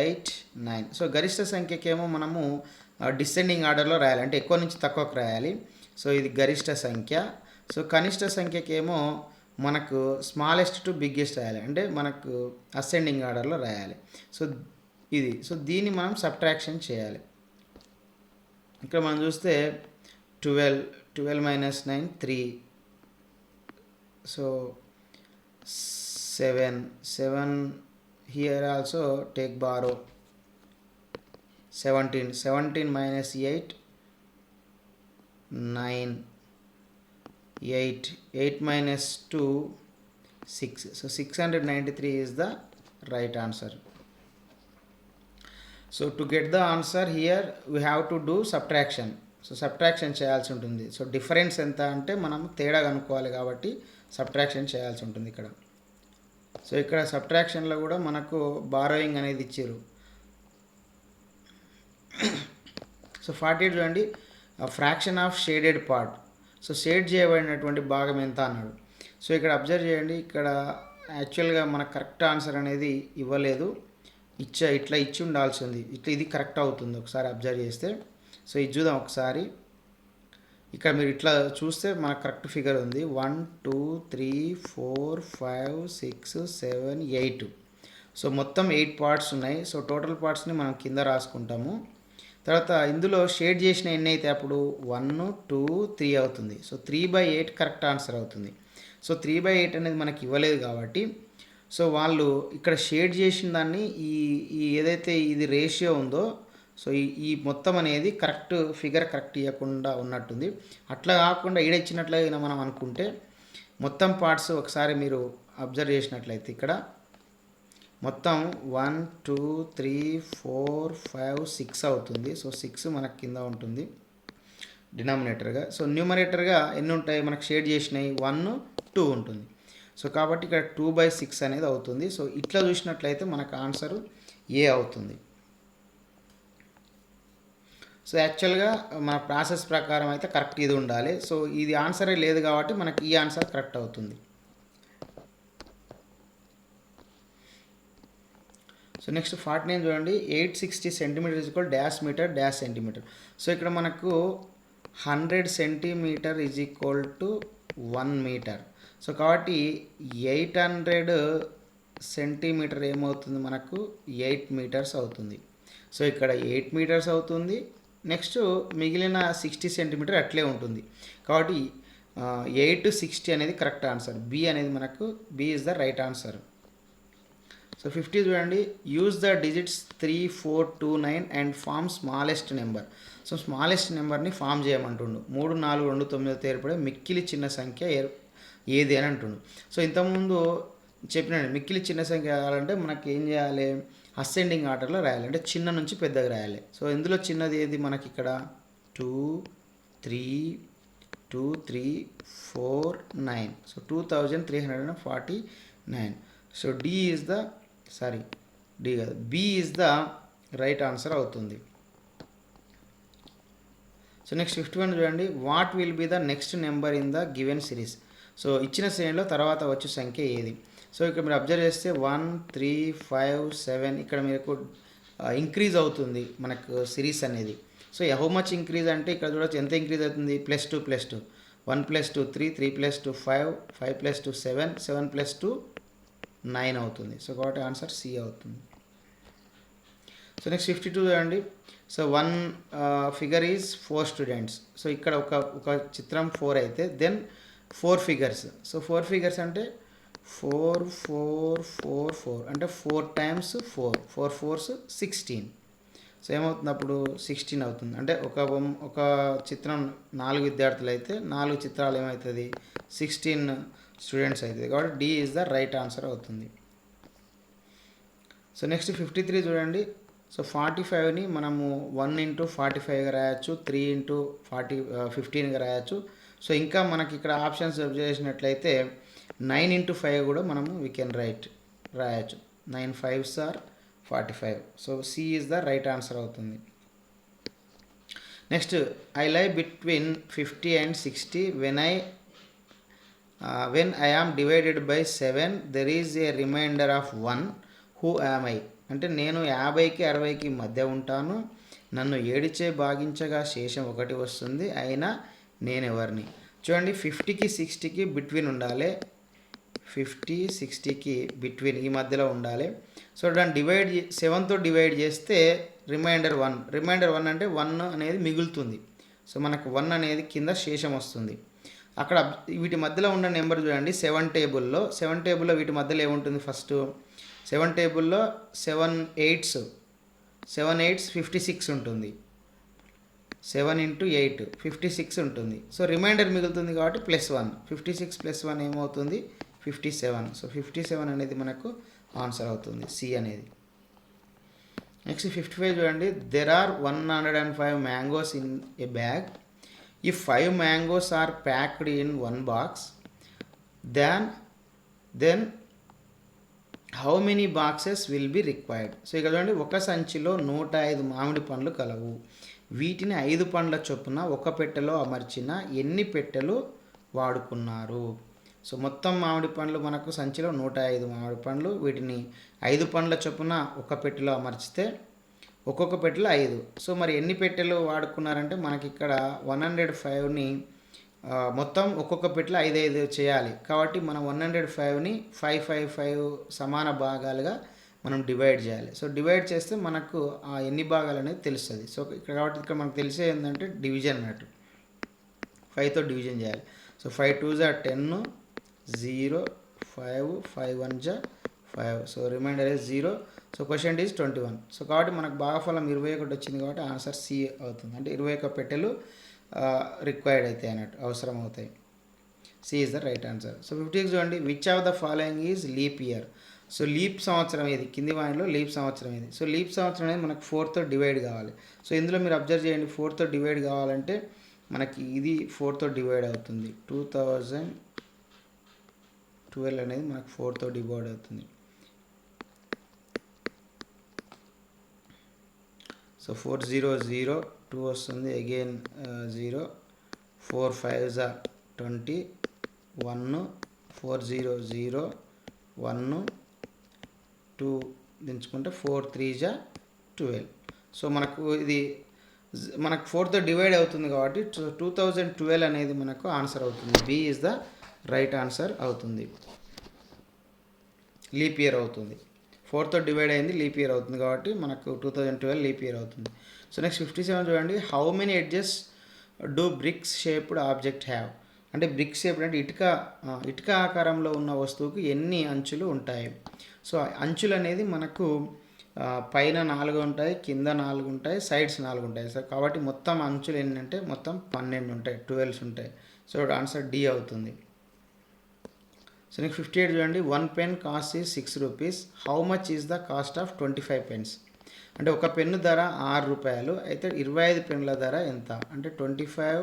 8, 9. సో గరిష్ట సంఖ్యకేమో మనము డిసెండింగ్ ఆర్డర్లో రాయాలి, అంటే ఎక్కువ నుంచి తక్కువకు రాయాలి. సో ఇది గరిష్ట సంఖ్య. సో కనిష్ట సంఖ్యకేమో మనకు స్మాలెస్ట్ టు బిగ్గెస్ట్ రాయాలి, అంటే మనకు అసెండింగ్ ఆర్డర్లో రాయాలి. సో ఇది, సో దీన్ని మనం సబ్ట్రాక్షన్ చేయాలి. ఇక్కడ మనం చూస్తే 12 minus 9 3, so 7 here also take borrow. 17 minus 8 9, 8 minus 2 6, so 693 is the right answer. So to get the answer here we have to do subtraction. So subtraction చేయాల్సి ఉంటుంది. సో డిఫరెన్స్ ఎంత అంటే మనం తేడా కనుక్కోవాలి కాబట్టి సబ్ట్రాక్షన్ చేయాల్సి ఉంటుంది ఇక్కడ. సో ఇక్కడ సబ్ట్రాక్షన్లో కూడా మనకు బారోయింగ్ అనేది ఇచ్చారు. సో 48 చూడండి, fraction of shaded part. So shade చేయబడినటువంటి భాగం ఎంత అన్నాడు. సో ఇక్కడ అబ్జర్వ్ చేయండి, ఇక్కడ యాక్చువల్గా మనకు కరెక్ట్ ఆన్సర్ అనేది ఇవ్వలేదు, ఇట్లా ఇచ్చి ఉండాల్సి ఉంది. ఇది కరెక్ట్ అవుతుంది ఒకసారి అబ్జర్వ్ చేస్తే. సో ఇది చూద్దాం ఒకసారి. ఇక్కడ మీరు ఇట్లా చూస్తే మనకు కరెక్ట్ ఫిగర్ ఉంది. 1 2 3 4 5 6 7 8. సో మొత్తం 8 పార్ట్స్ ఉన్నాయి. సో టోటల్ పార్ట్స్ని మనం కింద రాసుకుంటాము. తర్వాత ఇందులో షేడ్ చేసిన ఎన్ని అయితే అప్పుడు 1 2 3 అవుతుంది. సో 3/8 కరెక్ట్ ఆన్సర్ అవుతుంది. సో 3/8 అనేది మనకి ఇవ్వలేదు కాబట్టి సో వాళ్ళు ఇక్కడ షేడ్ చేసిన దాన్ని ఈ ఏదైతే ఇది రేషియో ఉందో సో ఈ మొత్తం అనేది కరెక్ట్ ఫిగర్ కరెక్ట్ ఇవ్వకుండా ఉన్నట్టుంది. అట్లా కాకుండా ఈడ ఇచ్చినట్లయినా మనం అనుకుంటే మొత్తం పార్ట్స్ ఒకసారి మీరు అబ్జర్వ్ చేసినట్లయితే ఇక్కడ మొత్తం 1 2 3 4 5 6 అవుతుంది. సో 6 మనకు కింద ఉంటుంది డినామినేటర్గా. సో న్యూమరేటర్గా ఎన్ని ఉంటాయి మనకు షేడ్ చేసినాయి 1 2 ఉంటుంది. సో కాబట్టి ఇక్కడ 2/6 అనేది అవుతుంది. సో ఇట్లా చూసినట్లయితే మనకు ఆన్సరు ఏ అవుతుంది. సో యాక్చువల్గా మన ప్రాసెస్ ప్రకారం అయితే కరెక్ట్ ఇది ఉండాలి. సో ఇది ఆన్సరే లేదు కాబట్టి మనకి ఈ ఆన్సర్ కరెక్ట్ అవుతుంది. సో నెక్స్ట్ 49 చూడండి, 860 centimetre is equal dash metre dash centimetre. So ఇక్కడ మనకు 100 centimetre is equal to 1 metre. So కాబట్టి 800 సెంటీమీటర్ ఏమవుతుంది మనకు 8 మీటర్స్ అవుతుంది. సో ఇక్కడ 8 మీటర్స్ అవుతుంది. నెక్స్ట్ మిగిలిన 60 సెంటీమీటర్ అట్లే ఉంటుంది. కాబట్టి 8 60 అనేది కరెక్ట్ ఆన్సర్. బి అనేది మనకు B is the right answer. So 50 చూడండి, use the digits 3 4 2 9 and form smallest number. So smallest నెంబర్ని ఫామ్ చేయమంటుండు. 3 4 2 9 ఏర్పడే మిక్కిలి చిన్న సంఖ్య ఏది అని అంటుండు. సో ఇంతకుముందు చెప్పినాడు మిక్కిలి చిన్న సంఖ్య కావాలంటే మనకి ఏం చేయాలి, అసెండింగ్ ఆర్డర్లో రాయాలి, అంటే చిన్న నుంచి పెద్దగా రాయాలి. సో ఇందులో చిన్నది ఏది మనకి ఇక్కడ 2 3 2 3 4 9. So 2349. So D is the D కాదు B is the right answer అవుతుంది. సో నెక్స్ట్ 51 చూడండి, what will be the next number in the given series. So ఇచ్చిన శ్రేణిలో తర్వాత వచ్చే సంఖ్య ఏది. సో ఇక్కడ మీరు అబ్జర్వ్ చేస్తే 1 3 5 7 ఇక్కడ మీకు ఇంక్రీజ్ అవుతుంది మనకు సిరీస్ అనేది. సో హౌ మచ్ ఇంక్రీజ్ అంటే ఇక్కడ చూడవచ్చు ఎంత ఇంక్రీజ్ అవుతుంది, +2 +2 1 + 2 3 3 + 2 5 5 + 2 7 7 + 2 9 అవుతుంది. సో కాబట్టి ఆన్సర్ సి అవుతుంది. సో నెక్స్ట్ 52 చూడండి, so 1 figure is 4 students. So ఇక్కడ ఒక చిత్రం 4 అయితే దెన్ 4 ఫిగర్స్. సో 4 ఫిగర్స్ అంటే 4 4 4 4 అంటే 4 times 4 4 4s 16. సో ఏమవుతుంది అప్పుడు 16 అవుతుంది. అంటే ఒక చిత్రం 4 విద్యార్థులు అయితే 4 చిత్రాలు ఏమవుతుంది 16 స్టూడెంట్స్ అవుతుంది. కాబట్టి D is the right answer అవుతుంది. సో నెక్స్ట్ 53 చూడండి, సో 45ని మనము 1 × 45గా రాయొచ్చు, 3 × 15గా రాయొచ్చు. సో ఇంకా మనకి ఇక్కడ ఆప్షన్స్ చేసినట్లయితే 9 × 5 కూడా మనము వీ కెన్ రాయొచ్చు. 9 5s are 45. So C is the right answer అవుతుంది. Next I lie between 50 and 60 when I am divided by 7 there is a remainder of 1. Who am I? అంటే నేను 50కి 60కి మధ్య ఉంటాను, నన్ను 7చే భాగించగా శేషం 1 వస్తుంది, అయినా నేను ఎవరిని. చూడండి 50కి 60కి బిట్వీన్ ఉండాలి, 50 60కి బిట్వీన్ ఈ మధ్యలో ఉండాలి. సో దాన్ని డివైడ్ 7తో డివైడ్ చేస్తే రిమైండర్ 1 అంటే 1 అనేది మిగులుతుంది. సో మనకు 1 అనేది కింద శేషం వస్తుంది. అక్కడ వీటి మధ్యలో ఉన్న నెంబర్ చూడండి 7 టేబుల్లో వీటి మధ్యలో ఏముంటుంది? ఫస్ట్ 7 టేబుల్లో 7 8s 56 ఉంటుంది. 7 × 8 56 ఉంటుంది. సో రిమైండర్ మిగులుతుంది కాబట్టి +1, 56 + 1 ఏమవుతుంది? 57. సో 57 అనేది మనకు ఆన్సర్ అవుతుంది, సి అనేది. నెక్స్ట్ 55 చూడండి. There are 105 mangoes in a bag. If 5 mangoes are packed in 1 box, then how many boxes will be required. So ఇక్కడ చూడండి, ఒక సంచిలో 105 మామిడి పండ్లు కలవు. వీటిని 5 పండ్ల చొప్పున ఒక పెట్టెలో అమర్చిన ఎన్ని పెట్టెలు వాడుకున్నారు? సో మొత్తం మామిడి పండ్లు మనకు సంచిలో 105 మామిడి పండ్లు, వీటిని 5 పండ్ల చొప్పున ఒక పెట్టెలో అమర్చితే ఒక్కొక్క పెట్టెలో 5. సో మరి ఎన్ని పెట్టెలు వాడుకున్నారంటే మనకి ఇక్కడ 105ని మొత్తం ఒక్కొక్క పెట్టెలో 5 చేయాలి. కాబట్టి మనం 105ని 5 సమాన భాగాలుగా మనం డివైడ్ చేయాలి. సో డివైడ్ చేస్తే మనకు ఆ ఎన్ని భాగాలు అనేది తెలుస్తుంది. సో ఇక్కడ కాబట్టి ఇక్కడ మనకు తెలిసే ఏంటంటే డివిజన్ అన్నట్టు 5తో డివిజన్ చేయాలి. So 5 2s are 10, 0 5 5 1s are 5. So remainder is 0. So question is 21. So కాబట్టి మనకు భాగఫలం 21 వచ్చింది కాబట్టి ఆన్సర్ సి అవుతుంది. అంటే 21 పెట్టెలు రిక్వైర్డ్ అవుతాయి అన్నట్టు, అవసరం అవుతాయి. C is the right answer. So 56 చూడండి. Which of the following is leap year. So leap సంవత్సరం ఏది? కింది వాటిలో లీప్ సంవత్సరం ఏది? సో లీప్ సంవత్సరం అనేది మనకు 4తో డివైడ్ కావాలి. సో ఇందులో మీరు అబ్జర్వ్ చేయండి, 4తో డివైడ్ కావాలంటే మనకి ఇది 4తో డివైడ్ అవుతుంది. 2012 అనేది మనకు 4తో డివైడ్ అవుతుంది. సో 4 0 0 2 వస్తుంది, again 0 4 5s are 20 1 4 0 0 1 2 దించుకుంటే 4 3s are 12. So మనకు ఇది మనకు 4తో డివైడ్ అవుతుంది కాబట్టి 2012 అనేది మనకు ఆన్సర్ అవుతుంది. B is the right answer అవుతుంది, లీప్ ఇయర్ అవుతుంది. 4తో డివైడ్ అయింది, లీప్ ఇయర్ అవుతుంది కాబట్టి మనకు 2012 లీప్ ఇయర్ అవుతుంది. సో నెక్స్ట్ 57 చూడండి. How many edges do bricks shaped object have. అంటే బ్రిక్ షేప్డ్ అంటే ఇటుక ఆకారంలో ఉన్న వస్తువుకు ఎన్ని అంచులు ఉంటాయి? సో అంచులు అనేది మనకు పైన 4 ఉంటాయి, కింద 4 ఉంటాయి, సైడ్స్ 4 ఉంటాయి. సో కాబట్టి మొత్తం అంచులు ఏంటంటే మొత్తం 12 ఉంటాయి, 12 ఉంటాయి. సో ఆన్సర్ డి అవుతుంది. సో నెక్స్ట్ 58 చూడండి. 1 pen cost is 6 rupees. How much is the cost of 25 pens. అంటే ఒక పెన్ను ధర 6 రూపాయలు అయితే 25 పెన్నుల ధర ఎంత? అంటే 25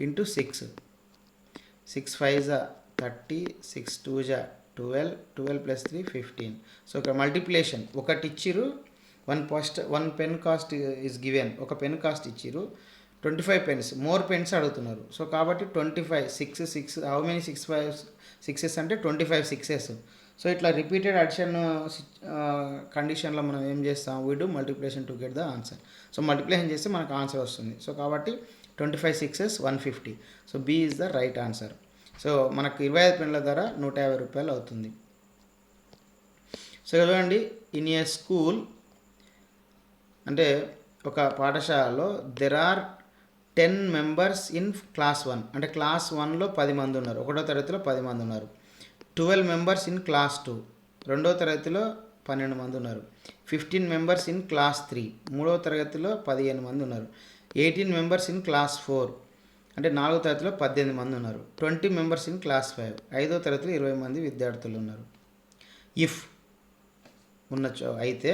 × 6 6 5s are 30 6 2s are 12 12 + 3 15. So ఇక్కడ మల్టిప్లికేషన్ ఒకటి ఇచ్చిరు, 1 పెన్ కాస్ట్ ఈజ్ గివెన్. ఒక పెన్ కాస్ట్ ఇచ్చిరు, 25 పెన్స్, మోర్ పెన్స్ అడుగుతున్నారు. సో కాబట్టి 25 6 6 హౌ మెనీ 6s అంటే 25 6s. సో ఇట్లా రిపీటెడ్ అడిషన్ కండిషన్లో మనం ఏం చేస్తాం? We do multiplication to get the answer. So multiplication చేస్తే మనకు ఆన్సర్ వస్తుంది. సో కాబట్టి 25 6s 150. So B is the right answer. So మనకు 25 పెన్నుల ధర 150 రూపాయలు అవుతుంది. సో చూడండి, ఇన్ ఏ స్కూల్ అంటే ఒక పాఠశాలలో there are 10 members in class 1. అంటే క్లాస్ 1లో 10 మంది ఉన్నారు, 1వ తరగతిలో 10 మంది ఉన్నారు. 12 మెంబర్స్ ఇన్ క్లాస్ 2, 2వ తరగతిలో 12 మంది ఉన్నారు. 15 మెంబర్స్ ఇన్ క్లాస్ 3, 3వ తరగతిలో 15 మంది ఉన్నారు. 18 మెంబర్స్ ఇన్ క్లాస్ 4 అంటే 4వ తరగతిలో 18 మంది ఉన్నారు. 20 మెంబర్స్ ఇన్ క్లాస్ 5, 5వ తరగతిలో 20 మంది విద్యార్థులు ఉన్నారు. ఇఫ్ అయితే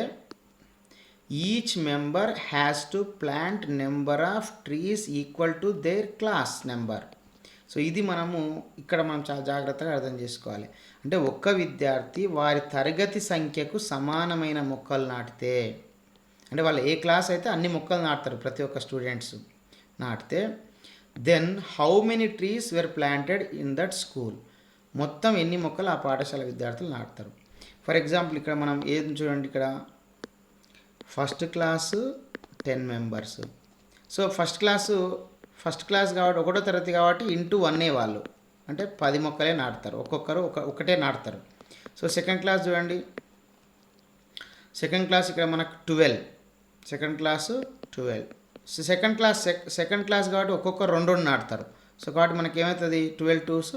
each member has to plant number of trees equal to their class number. So ఇది ఇక్కడ మనం చాలా జాగ్రత్తగా అర్థం చేసుకోవాలి. అంటే ఒక్క విద్యార్థి వారి తరగతి సంఖ్యకు సమానమైన మొక్కలు నాటితే, అంటే వాళ్ళు ఏ క్లాస్ అయితే అన్ని మొక్కలు నాటుతారు ప్రతి ఒక్క స్టూడెంట్స్ నాటితే, then how many trees were planted in that school. మొత్తం ఎన్ని మొక్కలు ఆ పాఠశాల విద్యార్థులు నాటుతారు. ఫర్ ఎగ్జాంపుల్ ఇక్కడ మనం ఏది చూడండి, ఇక్కడ first class 10 members. So first class first class కాబట్టి ఒకటో తరగతి కాబట్టి ఇంటూ 1 వాళ్ళు అంటే 10 మొక్కలే నాటుతారు, ఒక్కొక్కరు ఒకటే నాటుతారు. సో సెకండ్ క్లాస్ చూడండి, సెకండ్ క్లాస్ ఇక్కడ మనకు 12, second class 12. So second class కాబట్టి ఒక్కొక్కరు 2 నాటుతారు. సో కాబట్టి మనకి ఏమవుతుంది 12 2s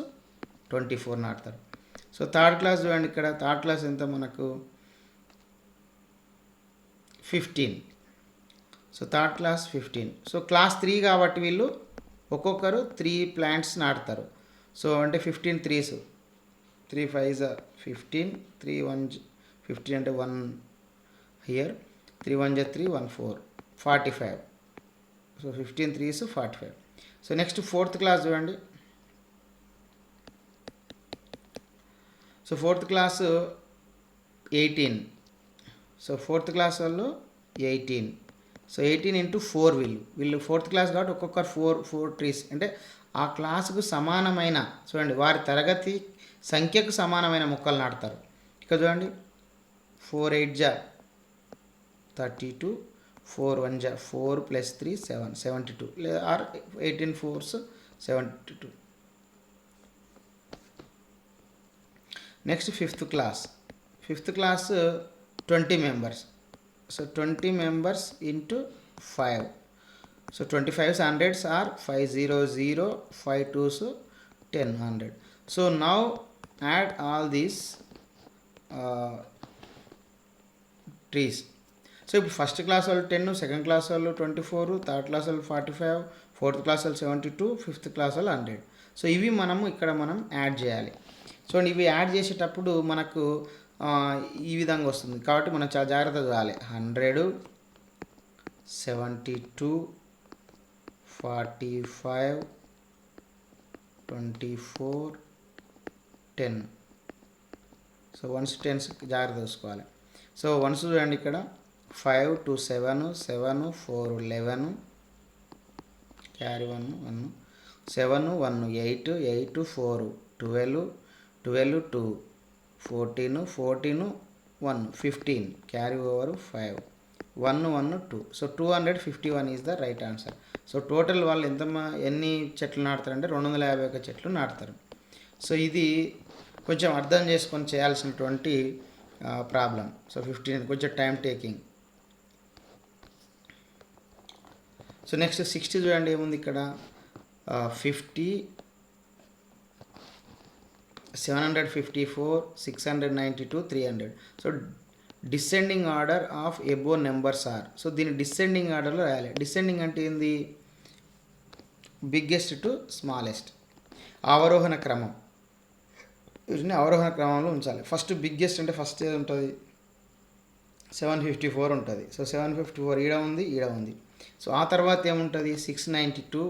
24 నాటుతారు. సో థర్డ్ క్లాస్ చూడండి, ఇక్కడ థర్డ్ క్లాస్ ఎంత మనకు 15. So third class 15. So class 3 కాబట్టి వీళ్ళు ఒక్కొక్కరు 3 ప్లాంట్స్ నాటుతారు. సో అంటే 15 3s, 3 5s 15, 3 1 15 అంటే 1 here, 3 1 3 1 4 45. So 15 3s 45. So next fourth class చూడండి. So fourth class 18. So fourth class వాళ్ళు 18. సో 18 ఇంటూ 4 వీళ్ళు ఫోర్త్ క్లాస్ కాబట్టి ఒక్కొక్కరు 4 ట్రీస్ అంటే ఆ క్లాసుకు సమానమైన చూడండి వారి తరగతి సంఖ్యకు సమానమైన మొక్కలు నాటుతారు. ఇక్కడ చూడండి 4 8 32, 4 1 4 + 3 7 72 లేదా or 18 4s 72. Next fifth class 20 members. So 20 members into 5. సో 25s 100s are 5 0 0, 5 2s 10 100. So now add all these trees. So ఇప్పుడు ఫస్ట్ క్లాస్ వాళ్ళు 10, సెకండ్ క్లాస్ వాళ్ళు 24, థర్డ్ క్లాస్ వాళ్ళు 45, ఫోర్త్ క్లాస్ వాళ్ళు 72, ఫిఫ్త్ క్లాస్ వాళ్ళు 100. సో ఇవి ఇక్కడ మనం యాడ్ చేయాలి. సో ఇవి యాడ్ చేసేటప్పుడు మనకు ఈ విధంగా వస్తుంది కాబట్టి మనం చాలా జాగ్రత్తగా చూడాలి. 100 72 45 24 10. సో 1s 10s జాగ్రత్త చూసుకోవాలి. సో 1s చూడండి ఇక్కడ 5 2 7 7 4 11 carry 1 1 7 1 8 8 4 12 12 2 14 14 1 15 carry over 5 1 1 2. So 251 is the right answer. So total వాళ్ళు ఎన్ని చెట్లు నాటుతారంటే 251 చెట్లు నాటుతారు. సో ఇది కొంచెం అర్థం చేసుకొని చేయాల్సినటువంటి ప్రాబ్లం. సో 15 కొంచెం టైం టేకింగ్. సో నెక్స్ట్ 60 చూడండి ఏముంది ఇక్కడ 50 754 692 300. So descending order of above numbers are. So దీన్ని డిసెండింగ్ ఆర్డర్లో రాయాలి. డిసెండింగ్ అంటే ఏంది బిగ్గెస్ట్ టు స్మాలెస్ట్ అవరోహణ క్రమం. వీటిని అవరోహణ క్రమంలో ఉంచాలి. ఫస్ట్ బిగ్గెస్ట్ అంటే ఫస్ట్ ఏది ఉంటుంది 754 ఉంటుంది. సో 754 ఈడ ఉంది. సో ఆ తర్వాత ఏముంటుంది 692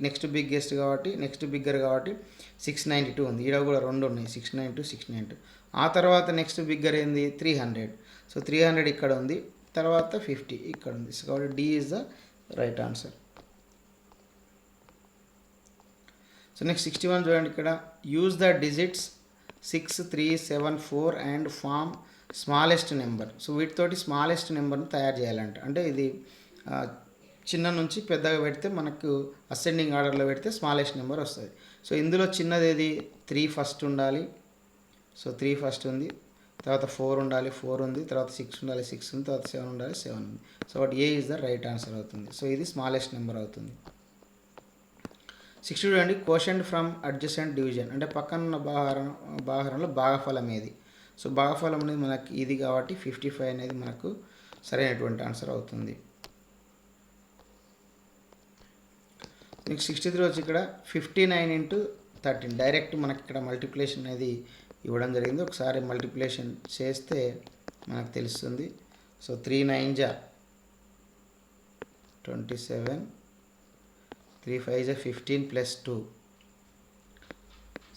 నెక్స్ట్ బిగ్గెస్ట్ కాబట్టి నెక్స్ట్ బిగ్గర్ కాబట్టి 692 ఉంది. ఈడ కూడా 2 ఉన్నాయి 692 692. ఆ తర్వాత నెక్స్ట్ బిగ్గర్ ఏంది 300. సో 300 ఇక్కడ ఉంది, తర్వాత 50 ఇక్కడ ఉంది. సో కాబట్టి D is the right answer. So next 61 చూడండి ఇక్కడ use the digits 6 3 7 4 and form smallest number. So వీటితోటి స్మాలెస్ట్ నెంబర్ని తయారు చేయాలంట. అంటే ఇది చిన్న నుంచి పెద్దగా పెడితే మనకు అసెండింగ్ ఆర్డర్లో పెడితే స్మాలెస్ట్ నెంబర్ వస్తుంది. సో ఇందులో చిన్నది ఏది 3 ఫస్ట్ ఉండాలి. సో 3 ఫస్ట్ ఉంది, తర్వాత 4 ఉండాలి 4 ఉంది, తర్వాత 6 ఉండాలి 6 ఉంది, తర్వాత 7 ఉండాలి 7 ఉంది. So what a is the right answer అవుతుంది. సో ఇది స్మాలెస్ట్ నెంబర్ అవుతుంది. 60 చూడండి కోషెంట్ ఫ్రమ్ అడ్జసెంట్ డివిజన్ అంటే పక్కన భాగహారంలో భాగఫలం ఏది. సో భాగఫలం అనేది మనకి ఇది కాబట్టి 55 అనేది మనకు సరైనటువంటి ఆన్సర్ అవుతుంది. నెక్స్ట్ 63 వచ్చి ఇక్కడ 59 × 13 డైరెక్ట్ మనకి ఇక్కడ మల్టిప్లికేషన్ అనేది ఇవ్వడం జరిగింది. ఒకసారి మల్టిప్లికేషన్ చేస్తే మనకు తెలుస్తుంది. So 3 9 27, 3 5 15 + 2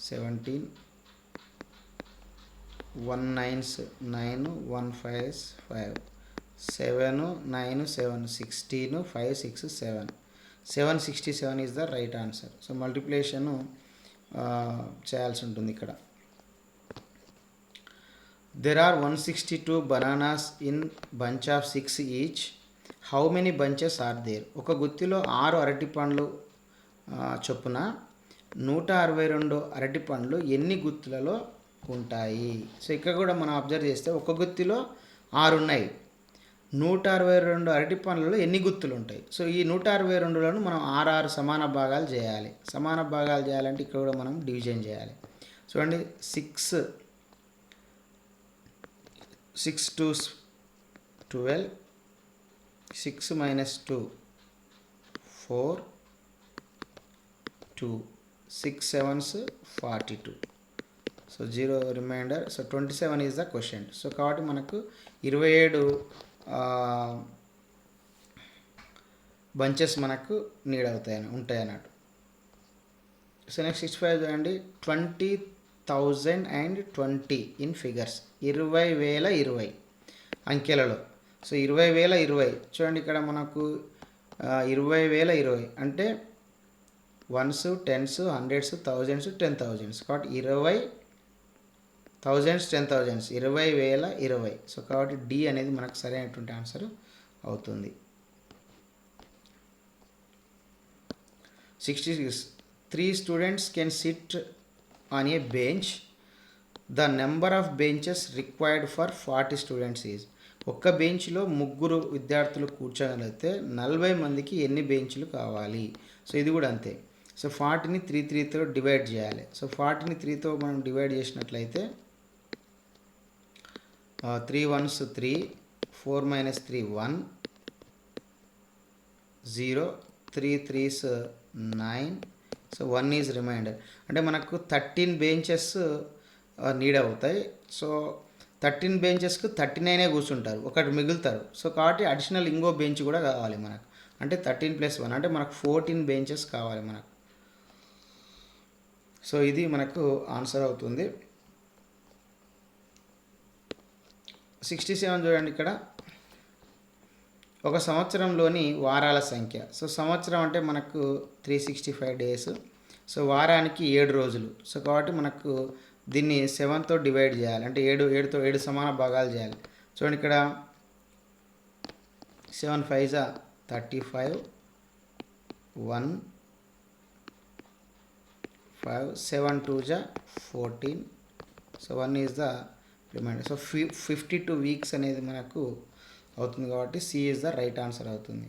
17, 1 9 9, 1 5 5, 7 9 7 16, 5 6 7, 767 is the right answer. So multiplication చేయాల్సి ఉంటుంది ఇక్కడ. There are 162 bananas in bunch of 6 each. How many bunches are there. ఒక గుత్తిలో 6 అరటి పండ్లు చొప్పున 162 అరటి పండ్లు ఎన్ని గుత్తులలో ఉంటాయి? సో ఇక్కడ కూడా మనం అబ్జర్వ్ చేస్తే ఒక గుత్తిలో 6 ఉన్నాయి. 162 అరటి పండ్లలో ఎన్ని గుత్తులు ఉంటాయి? సో ఈ 162లను మనం 6 సమాన భాగాలు చేయాలి. సమాన భాగాలు చేయాలంటే ఇక్కడ కూడా మనం డివిజన్ చేయాలి. చూడండి, 6 2 12, 6 - 2 4, 2, 6 7s 42. So 0 remainder. So 27 is the question. So కాబట్టి మనకు 27 బంచెస్ మనకు నీడ్ ఉంటాయి అన్నట్టు. సో నెక్స్ట్ 65 చూడండి, 20,020 ఇన్ ఫిగర్స్, 20,020 అంకెలలో. సో 20,020 చూడండి, ఇక్కడ మనకు 20,020 అంటే 1s 10s 100s 1000s 10,000s. కాబట్టి 20,000s 10,000s 20,020. సో కాబట్టి డి అనేది మనకు సరైనటువంటి ఆన్సర్ అవుతుంది. 66 3 students can sit on a bench. The number of benches required for 40 students is. ఒక్క బెంచ్లో 3 విద్యార్థులు కూర్చోగలిగితే 40 మందికి ఎన్ని బెంచ్లు కావాలి? సో ఇది కూడా అంతే. సో 40ని 3తో డివైడ్ చేయాలి. సో 40ని 3తో మనం డివైడ్ చేసినట్లయితే 3 1s 3, 4 - 3 1, 0, 3 3s 9. So 1 is remainder. అంటే మనకు 13 బెంచెస్ నీడ్ అవుతాయి. సో 13 బెంచెస్కు 39 కూర్చుంటారు, ఒకటి మిగులుతారు. సో కాబట్టి అడిషనల్ ఇంకో బెంచ్ కూడా కావాలి మనకు. అంటే 13 + 1 అంటే మనకు 14 బెంచెస్ కావాలి మనకు. సో ఇది మనకు ఆన్సర్ అవుతుంది. 67 చూడండి, ఇక్కడ ఒక సంవత్సరంలోని వారాల సంఖ్య. సో సంవత్సరం అంటే మనకు 365 డేస్. సో వారానికి 7 రోజులు. సో కాబట్టి మనకు దీన్ని 7తో డివైడ్ చేయాలి. అంటే 7 సమాన భాగాలు చేయాలి. చూడండి, ఇక్కడ 7 5s 35, 1 5, 7 2s 14. So 1 is the remainder. So 52 weeks అనేది మనకు అవుతుంది. కాబట్టి C is the right answer అవుతుంది.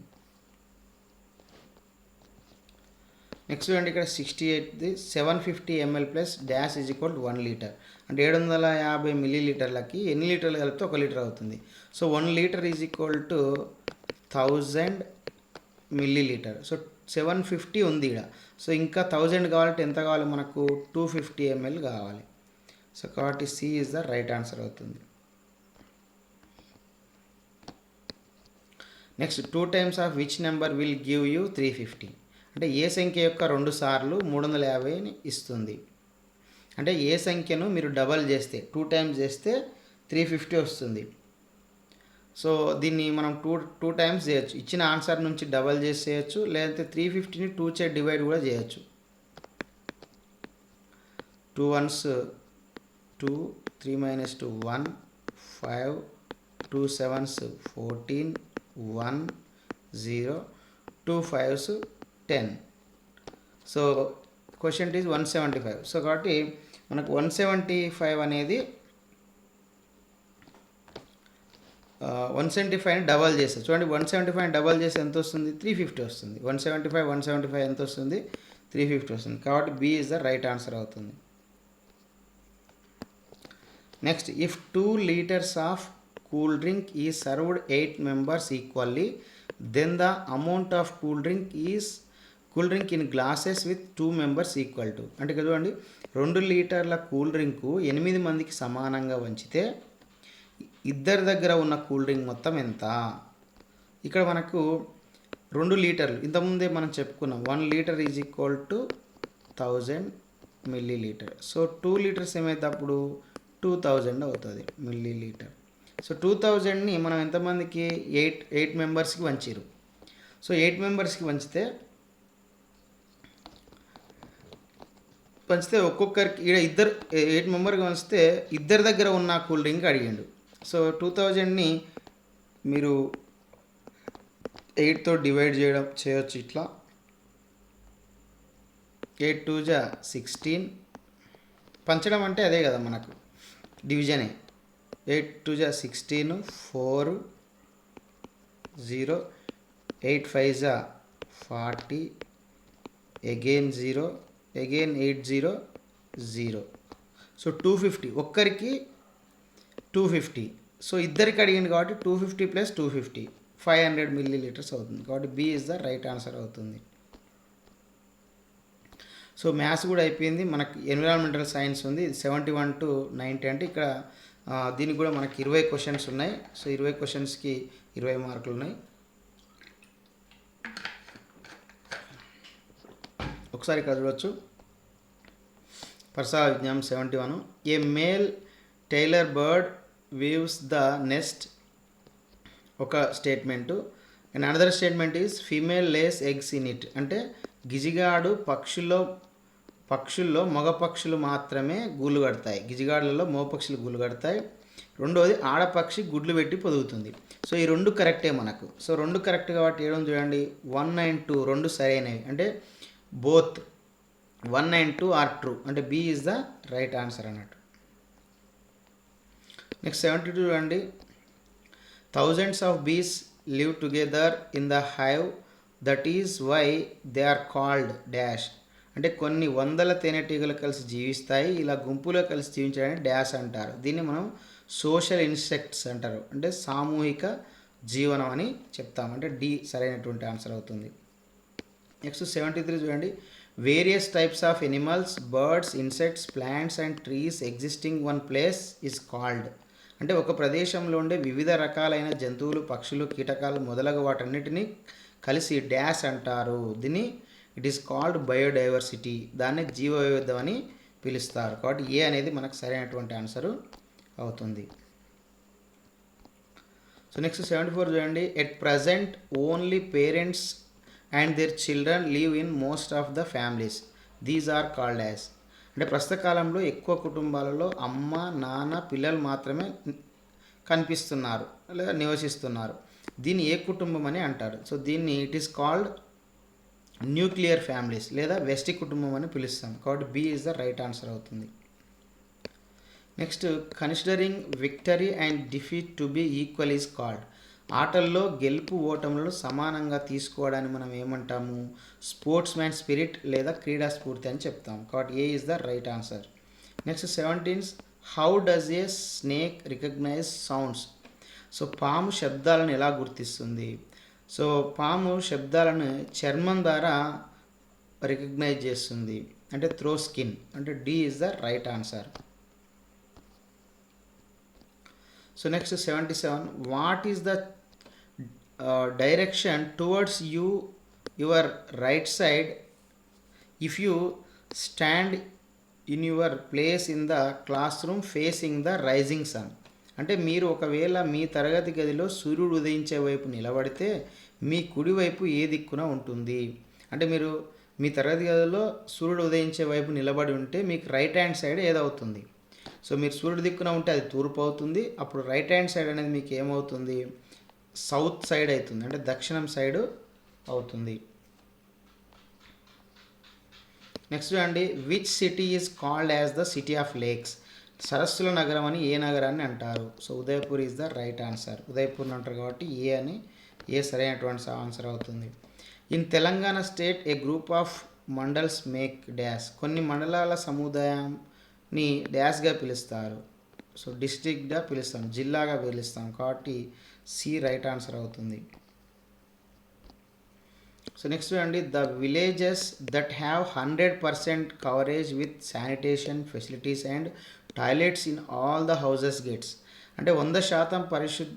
నెక్స్ట్ చూడండి, ఇక్కడ 68ది 750 ml plus dash is equal to 1 litre. అంటే 750 మిల్లీలీటర్లకి ఎన్ని లీటర్లు కలిపితే 1 లీటర్ అవుతుంది? So 1 litre is equal to 1000 millilitre. So 750 ఉంది ఇక్కడ. సో ఇంకా 1000 కావాలంటే ఎంత కావాలి మనకు? 250 ml కావాలి. సో కాబట్టి C is the right answer అవుతుంది. Next 2 times of which number will give you 350. అంటే ఏ సంఖ్య యొక్క 2 సార్లు 350ని ఇస్తుంది? అంటే ఏ సంఖ్యను మీరు డబల్ చేస్తే 2 టైమ్స్ చేస్తే 350 వస్తుంది. సో దీన్ని మనం 2 టైమ్స్ చేయొచ్చు. ఇచ్చిన ఆన్సర్ నుంచి డబల్ చేసి చేయొచ్చు, లేదంటే 350ని 2 చే డివైడ్ కూడా చేయొచ్చు. 2 1s 2, 3 - 2 1, 5, 2 7s 14, 1 0, 2 5s 10. So question is 175. So కాబట్టి మనకు 175 అనేది 175ని డబల్ చేస్తే చూడండి, 175ని డబల్ చేస్తే ఎంత వస్తుంది? 350 వస్తుంది. 175 ఎంత వస్తుంది? 350 వస్తుంది. కాబట్టి B is the right answer అవుతుంది. Next, if 2 liters of cool drink ఈ served 8 members equally, then the amount of cool drink in glasses with 2 members equal to. అంటే ఇక్కడ చూడండి, 2 లీటర్ల కూల్ డ్రింకు 8 మందికి సమానంగా వంచితే ఇద్దరి దగ్గర ఉన్న కూల్ డ్రింక్ మొత్తం ఎంత? ఇక్కడ మనకు 2 లీటర్లు ఇంతకుముందే మనం చెప్పుకున్నాం. 1 litre is equal to 1000 millilitre. So 2 litres ఏమైతే అప్పుడు 2000 అవుతుంది మిల్లీలీటర్. సో 2000ని మనం ఎంతమందికి 8 మెంబర్స్కి వంచారు. సో 8 మెంబర్స్కి వంచితే ఒక్కొక్కరికి ఇక్కడ 8 మెంబర్కి వంచితే ఇద్దరి దగ్గర ఉన్న కూల్ డ్రింక్ అడిగిండు. సో 2000ని మీరు 8తో డివైడ్ చేయొచ్చు ఇట్లా. 8 2 జా 16, పంచడం అంటే అదే కదా మనకు డివిజనే. 8 2 జా 16, 4 0, 8 5 జా 40, అగైన్ 0, అగైన్ 8 0 0. సో 250, ఒక్కరికి 250. సో ఇద్దరికి అడిగింది కాబట్టి 250 ప్లస్ 250 500 ml అవుతుంది. కాబట్టి B is the right answer అవుతుంది. సో మ్యాథ్స్ కూడా అయిపోయింది. మనకి ఎన్విరాన్మెంటల్ సైన్స్ ఉంది, ఇది 71 to 90. అంటే ఇక్కడ దీనికి కూడా మనకి 20 క్వశ్చన్స్ ఉన్నాయి. సో 20 క్వశ్చన్స్కి 20 మార్కులు ఉన్నాయి. ఒకసారి ఇక్కడ చూడవచ్చు. పర్సా విజ్ఞానం 71. A male tailor bird weaves the nest, ఒక statement. And another statement is female lays eggs in it. అంటే గిజిగాడు పక్షుల్లో మగ పక్షులు మాత్రమే గూళ్ళు కడతాయి, గిజిగాడులలో మగ పక్షులు గూళ్ళు కడతాయి. రెండోది ఆడపక్షి గుడ్లు పెట్టి పొదుగుతుంది. సో ఈ రెండు కరెక్టే మనకు. సో రెండు కరెక్ట్ కాబట్టి ఏడం చూడండి 1 and 2 రెండు సరైనవి. అంటే బోత్ 1 and 2 ఆర్ ట్రూ. అంటే B is the right answer అన్నట్టు. నెక్స్ట్ 72 చూడండి. Thousands of bees live together in the hive, that is why they are called dash. అంటే కొన్ని వందల తేనెటీగలు కలిసి జీవిస్తాయి, ఇలా గుంపులో కలిసి జీవించడానికి డాష్ అంటారు. దీన్ని మనం సోషల్ ఇన్సెక్ట్స్ అంటారు. అంటే సామూహిక జీవనం అని చెప్తాం. అంటే డి సరైనటువంటి ఆన్సర్ అవుతుంది. నెక్స్ట్ 73 చూడండి. Various types of animals, birds, insects, plants and trees existing one place is called. అంటే ఒక ప్రదేశంలో ఉండే వివిధ రకాలైన జంతువులు, పక్షులు, కీటకాలు మొదలగు వాటన్నిటిని కలిసి డాష్ అంటారు. దీన్ని ఇట్ ఈస్ కాల్డ్ బయోడైవర్సిటీ. దాన్ని జీవ వైవిధ్యం అని పిలుస్తారు. కాబట్టి ఏ అనేది మనకు సరైనటువంటి ఆన్సరు అవుతుంది. సో నెక్స్ట్ 74 చూడండి. At present only parents and their children live in most of the families, these are called as. అంటే ప్రస్తుత కాలంలో ఎక్కువ కుటుంబాలలో అమ్మ, నాన్న, పిల్లలు మాత్రమే కనిపిస్తున్నారు లేదా నివసిస్తున్నారు. దీన్ని ఏ కుటుంబం అని అంటారు. సో దీన్ని it is called nuclear families లేదా వెస్టి కుటుంబం అని పిలుస్తాం. కాబట్టి B is the right answer అవుతుంది. Next considering victory and defeat to be equal is called. ఆటల్లో గెలుపు ఓటములను సమానంగా తీసుకోవడాన్ని మనం ఏమంటాము? స్పోర్ట్స్ మ్యాన్ స్పిరిట్ లేదా క్రీడా స్ఫూర్తి అని చెప్తాం. కాబట్టి A is the right answer. Next 17 how does a snake recognize sounds. So పాము శబ్దాలను ఎలా గుర్తిస్తుంది? సో పాము శబ్దాలను చర్మం ద్వారా రికగ్నైజ్ చేస్తుంది, అంటే త్రో స్కిన్. అంటే D is the right answer. So next 77 what is the direction towards your right side if you stand in your place in the class room facing the rising sun. అంటే మీరు ఒకవేళ మీ తరగతి గదిలో సూర్యుడు ఉదయించే వైపు నిలబడితే మీ కుడివైపు ఏ దిక్కున ఉంటుంది? అంటే మీరు మీ తరగతి గదిలో సూర్యుడు ఉదయించే వైపు నిలబడి ఉంటే మీకు రైట్ హ్యాండ్ సైడ్ ఏదవుతుంది? సో మీరు సూర్యుడి దిక్కున ఉంటే అది తూర్పు అవుతుంది. అప్పుడు రైట్ హ్యాండ్ సైడ్ అనేది మీకు ఏమవుతుంది? సౌత్ సైడ్ అవుతుంది, అంటే దక్షిణం సైడ్ అవుతుంది. నెక్స్ట్ చూడండి. Which city is called as the city of lakes. సరస్సుల నగరం అని ఏ నగరాన్ని అంటారు? So Udaipur is the right answer. Udaipur అంటారు కాబట్టి ఏ సరైనటువంటి ఆన్సర్ అవుతుంది. In Telangana state a group of mandals make dash. కొన్ని మండలాల సముదాయాన్ని డాష్గా పిలుస్తారు. సో డిస్ట్రిక్ట్గా పిలుస్తాం, జిల్లాగా పిలుస్తాం. కాబట్టి సి రైట్ ఆన్సర్ అవుతుంది. సో నెక్స్ట్ చూడండి. The villages that have 100% coverage with sanitation facilities and toilets in all the houses gates. అంటే 100%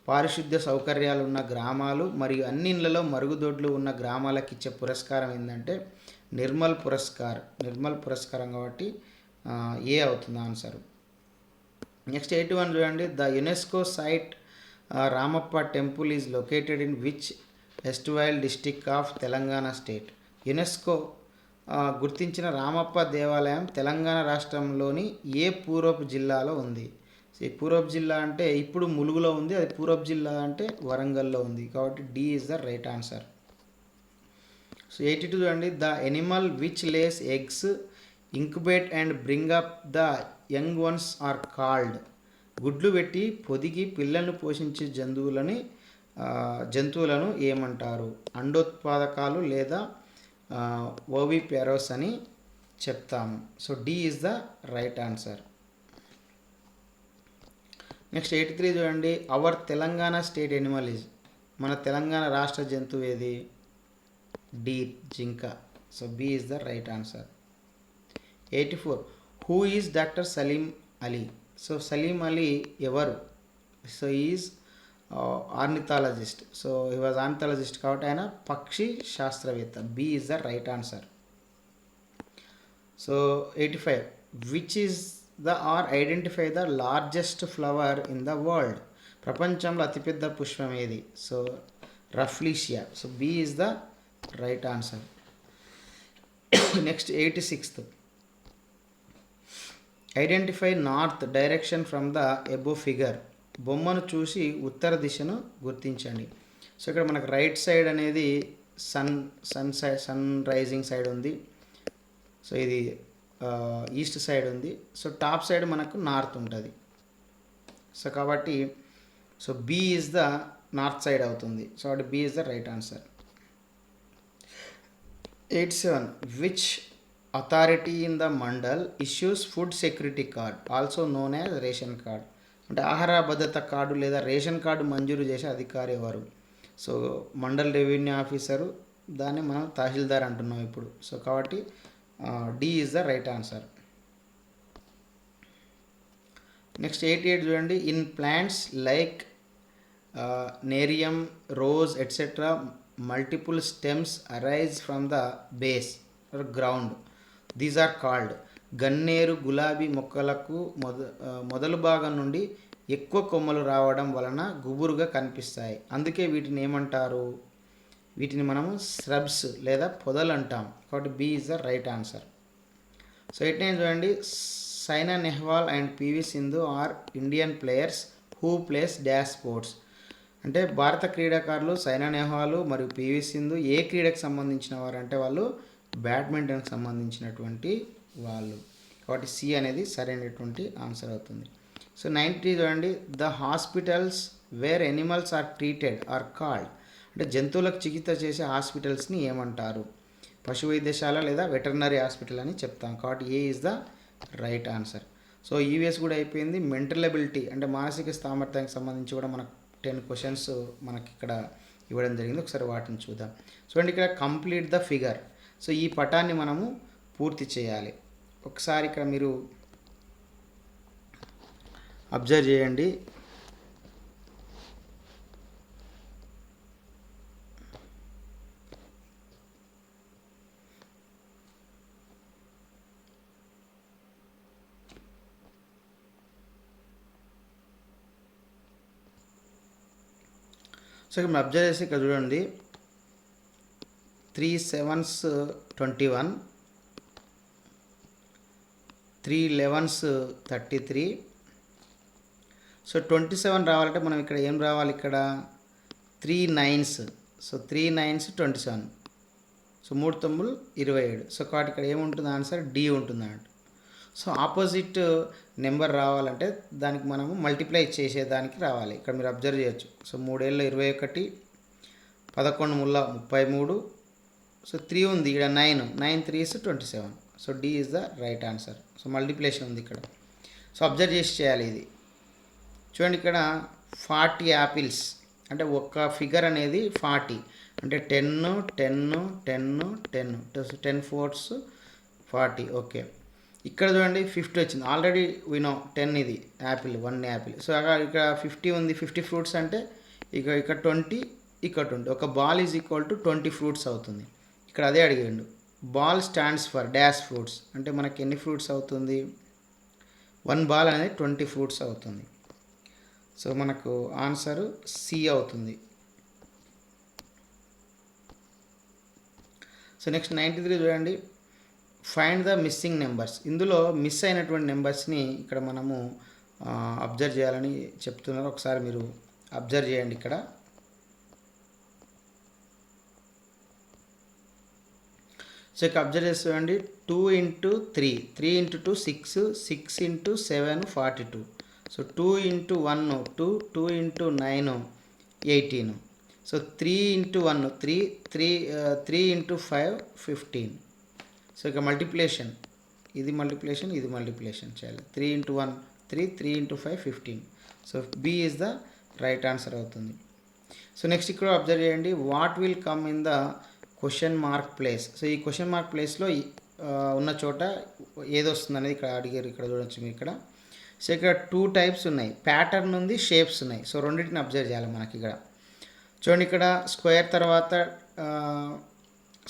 పారిశుద్ధ్య సౌకర్యాలు ఉన్న గ్రామాలు మరియు అన్ని ఇళ్లలో మరుగుదొడ్లు ఉన్న గ్రామాలకు ఇచ్చే పురస్కారం ఏంటంటే నిర్మల్ పురస్కారం. కాబట్టి ఏ అవుతుంది ఆన్సర్. నెక్స్ట్ 81 చూడండి. The UNESCO site Ramappa temple is located in which ఎస్టువైల్ district of Telangana state. UNESCO గుర్తించిన రామప్ప దేవాలయం తెలంగాణ రాష్ట్రంలోని ఏ పూర్వపు జిల్లాలో ఉంది? ఈ పూర్వపు జిల్లా అంటే ఇప్పుడు ములుగులో ఉంది, అది పూర్వపు జిల్లా అంటే వరంగల్లో ఉంది. కాబట్టి D is the right answer. So 82 చూడండి, the animal which lays eggs incubate and bring up the young ones are called. గుడ్లు పెట్టి పొదిగి పిల్లలను పోషించే జంతువులను ఏమంటారు? అండోత్పాదకాలు లేదా ఓవిపారోస్ అని చెప్తాము. So D is the right answer. Next 83 చూడండి, our Telangana state animal is. మన తెలంగాణ రాష్ట్ర జంతువు ఏది? డీర్, జింక. So B is the right answer. 84, who is doctor Salim Ali. So Salim Ali ఎవరు? So is ornithologist. So he was ornithologist కాబట్టి ఆయన పక్షి శాస్త్రవేత్త. B is the right answer. So 85, which is the are identify the largest flower in the world. ప్రపంచంలో అతిపెద్ద పుష్పం ఏది? So Rafflesia. So B is the right answer. Next 86th, identify north direction from the above figure. బొమ్మను చూసి ఉత్తర దిశను గుర్తించండి. So ఇక్కడ మనకు రైట్ సైడ్ అనేది సన్ రైజింగ్ సైడ్ ఉంది. సో ఇది ఈస్ట్ సైడ్ ఉంది. సో టాప్ సైడ్ మనకు నార్త్ ఉంటుంది. సో కాబట్టి so B is the north side అవుతుంది. సో కాబట్టి B is the right answer. 87, which authority in the mandal issues food security card also known as ration card. అంటే ఆహార భద్రత card లేదా ration card మంజూరు చేసే అధికారి ఎవరు? సో మండల్ రెవెన్యూ ఆఫీసరు, దాన్ని మనం తహసీల్దార్ అంటున్నాం ఇప్పుడు. సో కాబట్టి D is the right answer. Next 88 చూడండి, in plants like nerium, rose etcetera multiple stems arise from the base or ground. These are called. గన్నేరు, గులాబీ మొక్కలకు మొదలు భాగం నుండి ఎక్కువ కొమ్మలు రావడం వలన గుబురుగా కనిపిస్తాయి. అందుకే వీటిని ఏమంటారు? వీటిని మనము స్రబ్స్ లేదా పొదలు అంటాం. కాబట్టి B is the right answer. So 89 చూడండి, Saina Nehwal and PV Sindhu are Indian players who plays dash sports. అంటే భారత క్రీడాకారులు సైనా నెహ్వాల్ మరియు పివి సింధు ఏ క్రీడకు సంబంధించిన వారు అంటే వాళ్ళు బ్యాడ్మింటన్కి సంబంధించినటువంటి వాళ్ళు. కాబట్టి సి అనేది సరైనటువంటి ఆన్సర్ అవుతుంది. సో 90 చూడండి, the hospitals where animals are treated are called. అంటే జంతువులకు చికిత్స చేసే హాస్పిటల్స్ని ఏమంటారు? పశు వైద్యశాల లేదా వెటర్నరీ హాస్పిటల్ అని చెప్తాం. కాబట్టి A is the right answer. So EVS కూడా అయిపోయింది. మెంటల్ ఎబిలిటీ అంటే మానసిక సామర్థ్యానికి సంబంధించి కూడా మనకు 10 క్వశ్చన్స్ మనకి ఇక్కడ ఇవ్వడం జరిగింది. ఒకసారి వాటిని చూద్దాం. చూడండి, ఇక్కడ కంప్లీట్ ద ఫిగర్. సో ఈ పటాన్ని మనము పూర్తి చేయాలి. ఒకసారి ఇక్కడ మీరు అబ్జర్వ్ చేయండి. సో ఇక్కడ అబ్జర్వ్ చేసి ఇక్కడ చూడండి, 3 7s 21, 3 11s 33. సో 27 రావాలంటే మనం ఇక్కడ ఏం రావాలి? ఇక్కడ 3 9s. So 3 9s 27. So 3 9 27. So కాబట్టి ఇక్కడ ఏముంటుంది? ఆన్సర్ డి ఉంటుంది అన్నట్టు. సో ఆపోజిట్ నెంబర్ రావాలంటే దానికి మనము మల్టిప్లై చేసేదానికి రావాలి. ఇక్కడ మీరు అబ్జర్వ్ చేయొచ్చు. సో 3 ఏళ్ళ 21, 11 ముళ్ళ 33. సో 3 ఉంది ఇక్కడ, 9 9 3s 27. So D is the right answer. So multiplication ఉంది ఇక్కడ. సో అబ్జర్వ్ చేసి చేయాలి ఇది. చూడండి, ఇక్కడ 40 యాపిల్స్ అంటే ఒక్క ఫిగర్ అనేది 40 అంటే 10 10 10 10 10 4s 40. ఓకే, ఇక్కడ చూడండి 50 వచ్చింది. ఆల్రెడీ వినో 10 ఇది యాపిల్, 1 యాపిల్. సో ఇక్కడ 50 ఉంది, 50 ఫ్రూట్స్ అంటే ఇక్కడ 20, ఇక్కడ 20. ఒక ball is equal to 20 fruits అవుతుంది. ఇక్కడ అదే అడిగాడు. Ball stands for dash fruits అంటే మనకి ఎన్ని ఫ్రూట్స్ అవుతుంది? 1 బాల్ అనేది 20 ఫ్రూట్స్ అవుతుంది. సో మనకు ఆన్సరు సి అవుతుంది. సో నెక్స్ట్ 93 చూడండి, ఫైండ్ ద మిస్సింగ్ నెంబర్స్. ఇందులో మిస్ అయినటువంటి నెంబర్స్ని ఇక్కడ మనము అబ్జర్వ్ చేయాలని చెప్తున్నారు. ఒకసారి మీరు అబ్జర్వ్ చేయండి. ఇక్కడ సో ఇక్కడ అబ్జర్వ్ చేస్తామండి 2 into 3, 3 into 2 6, 6 into 7 42. So 2 into 1 2, 2 into 9 18. So 3 into 1 3, 3 into 5 15. So ఇక మల్టిప్లికేషన్, ఇది మల్టిప్లికేషన్, ఇది మల్టిప్లికేషన్ చేయాలి. 3 into 1 3, 3 into 5 15. So B is the right answer అవుతుంది. సో నెక్స్ట్ ఇక్కడ అబ్జర్వ్ చేయండి, what will come in the question mark place. So ఈ question mark ప్లేస్లో ఉన్న చోట ఏది వస్తుంది అనేది ఇక్కడ అడిగారు. ఇక్కడ చూడొచ్చు మీరు ఇక్కడ. సో ఇక్కడ 2 టైప్స్ ఉన్నాయి, ప్యాటర్న్ ఉంది, షేప్స్ ఉన్నాయి. సో రెండింటిని అబ్జర్వ్ చేయాలి మనకి ఇక్కడ. చూడండి ఇక్కడ స్క్వేర్ తర్వాత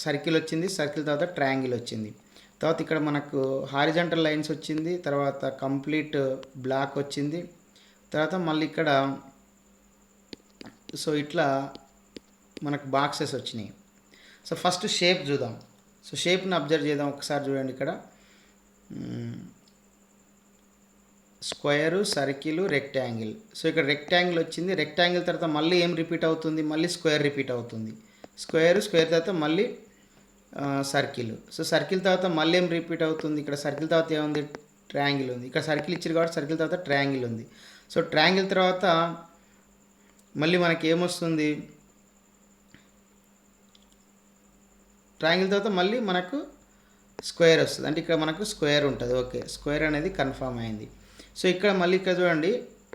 సర్కిల్ వచ్చింది, సర్కిల్ తర్వాత ట్రయాంగిల్ వచ్చింది, తర్వాత ఇక్కడ మనకు హారిజంటల్ లైన్స్ వచ్చింది, తర్వాత కంప్లీట్ బ్లాక్ వచ్చింది, తర్వాత మళ్ళీ ఇక్కడ సో ఇట్లా మనకు బాక్సెస్ వచ్చినాయి. సో ఫస్ట్ షేప్ చూద్దాం. సో షేప్ని అబ్జర్వ్ చేద్దాం ఒకసారి. చూడండి ఇక్కడ స్క్వేరు, సర్కిల్, రెక్టాంగిల్. సో ఇక్కడ రెక్టాంగిల్ వచ్చింది, రెక్టాంగిల్ తర్వాత మళ్ళీ ఏం రిపీట్ అవుతుంది, మళ్ళీ స్క్వేర్ రిపీట్ అవుతుంది, స్క్వేర్ తర్వాత మళ్ళీ సర్కిల్. సో సర్కిల్ తర్వాత మళ్ళీ ఏం రిపీట్ అవుతుంది, ఇక్కడ సర్కిల్ తర్వాత ఏముంది, ట్రయాంగిల్ ఉంది. ఇక్కడ సర్కిల్ ఇచ్చారు కాబట్టి సర్కిల్ తర్వాత ట్రయాంగిల్ ఉంది. సో ట్రయాంగిల్ తర్వాత మళ్ళీ మనకి ఏమొస్తుంది, ట్రయాంగిల్ తర్వాత మళ్ళీ మనకు స్క్వేర్ వస్తుంది. అంటే ఇక్కడ మనకు స్క్వేర్ ఉంటుంది. ఓకే, స్క్వేర్ అనేది కన్ఫర్మ్ అయింది. సో ఇక్కడ మళ్ళీ ఇక్కడ చూడండి,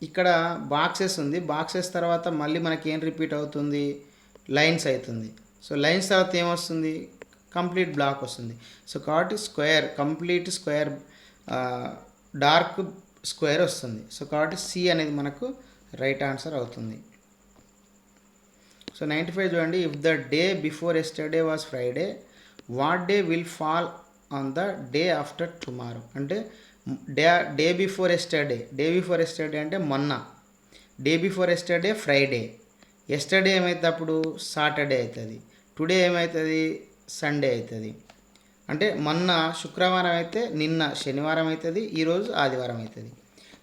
ఇక్కడ బాక్సెస్ ఉంది, బాక్సెస్ తర్వాత మళ్ళీ మనకి ఏం రిపీట్ అవుతుంది, లైన్స్ అవుతుంది. సో లైన్స్ తర్వాత ఏమొస్తుంది, కంప్లీట్ బ్లాక్ వస్తుంది. సో కాబట్టి square, complete square, dark square వస్తుంది. సో కాబట్టి సి అనేది మనకు రైట్ ఆన్సర్ అవుతుంది. సో 95 చూడండి, if the day before yesterday was Friday, what day will fall on the day after tomorrow. అంటే day before yesterday, day before yesterday అంటే మొన్న, day before yesterday Friday, yesterday ఏమవుతుంది అప్పుడు Saturday అవుతుంది, today ఏమవుతుంది Sunday అవుతుంది. అంటే మొన్న శుక్రవారం అయితే నిన్న శనివారం అవుతుంది, ఈరోజు ఆదివారం అవుతుంది.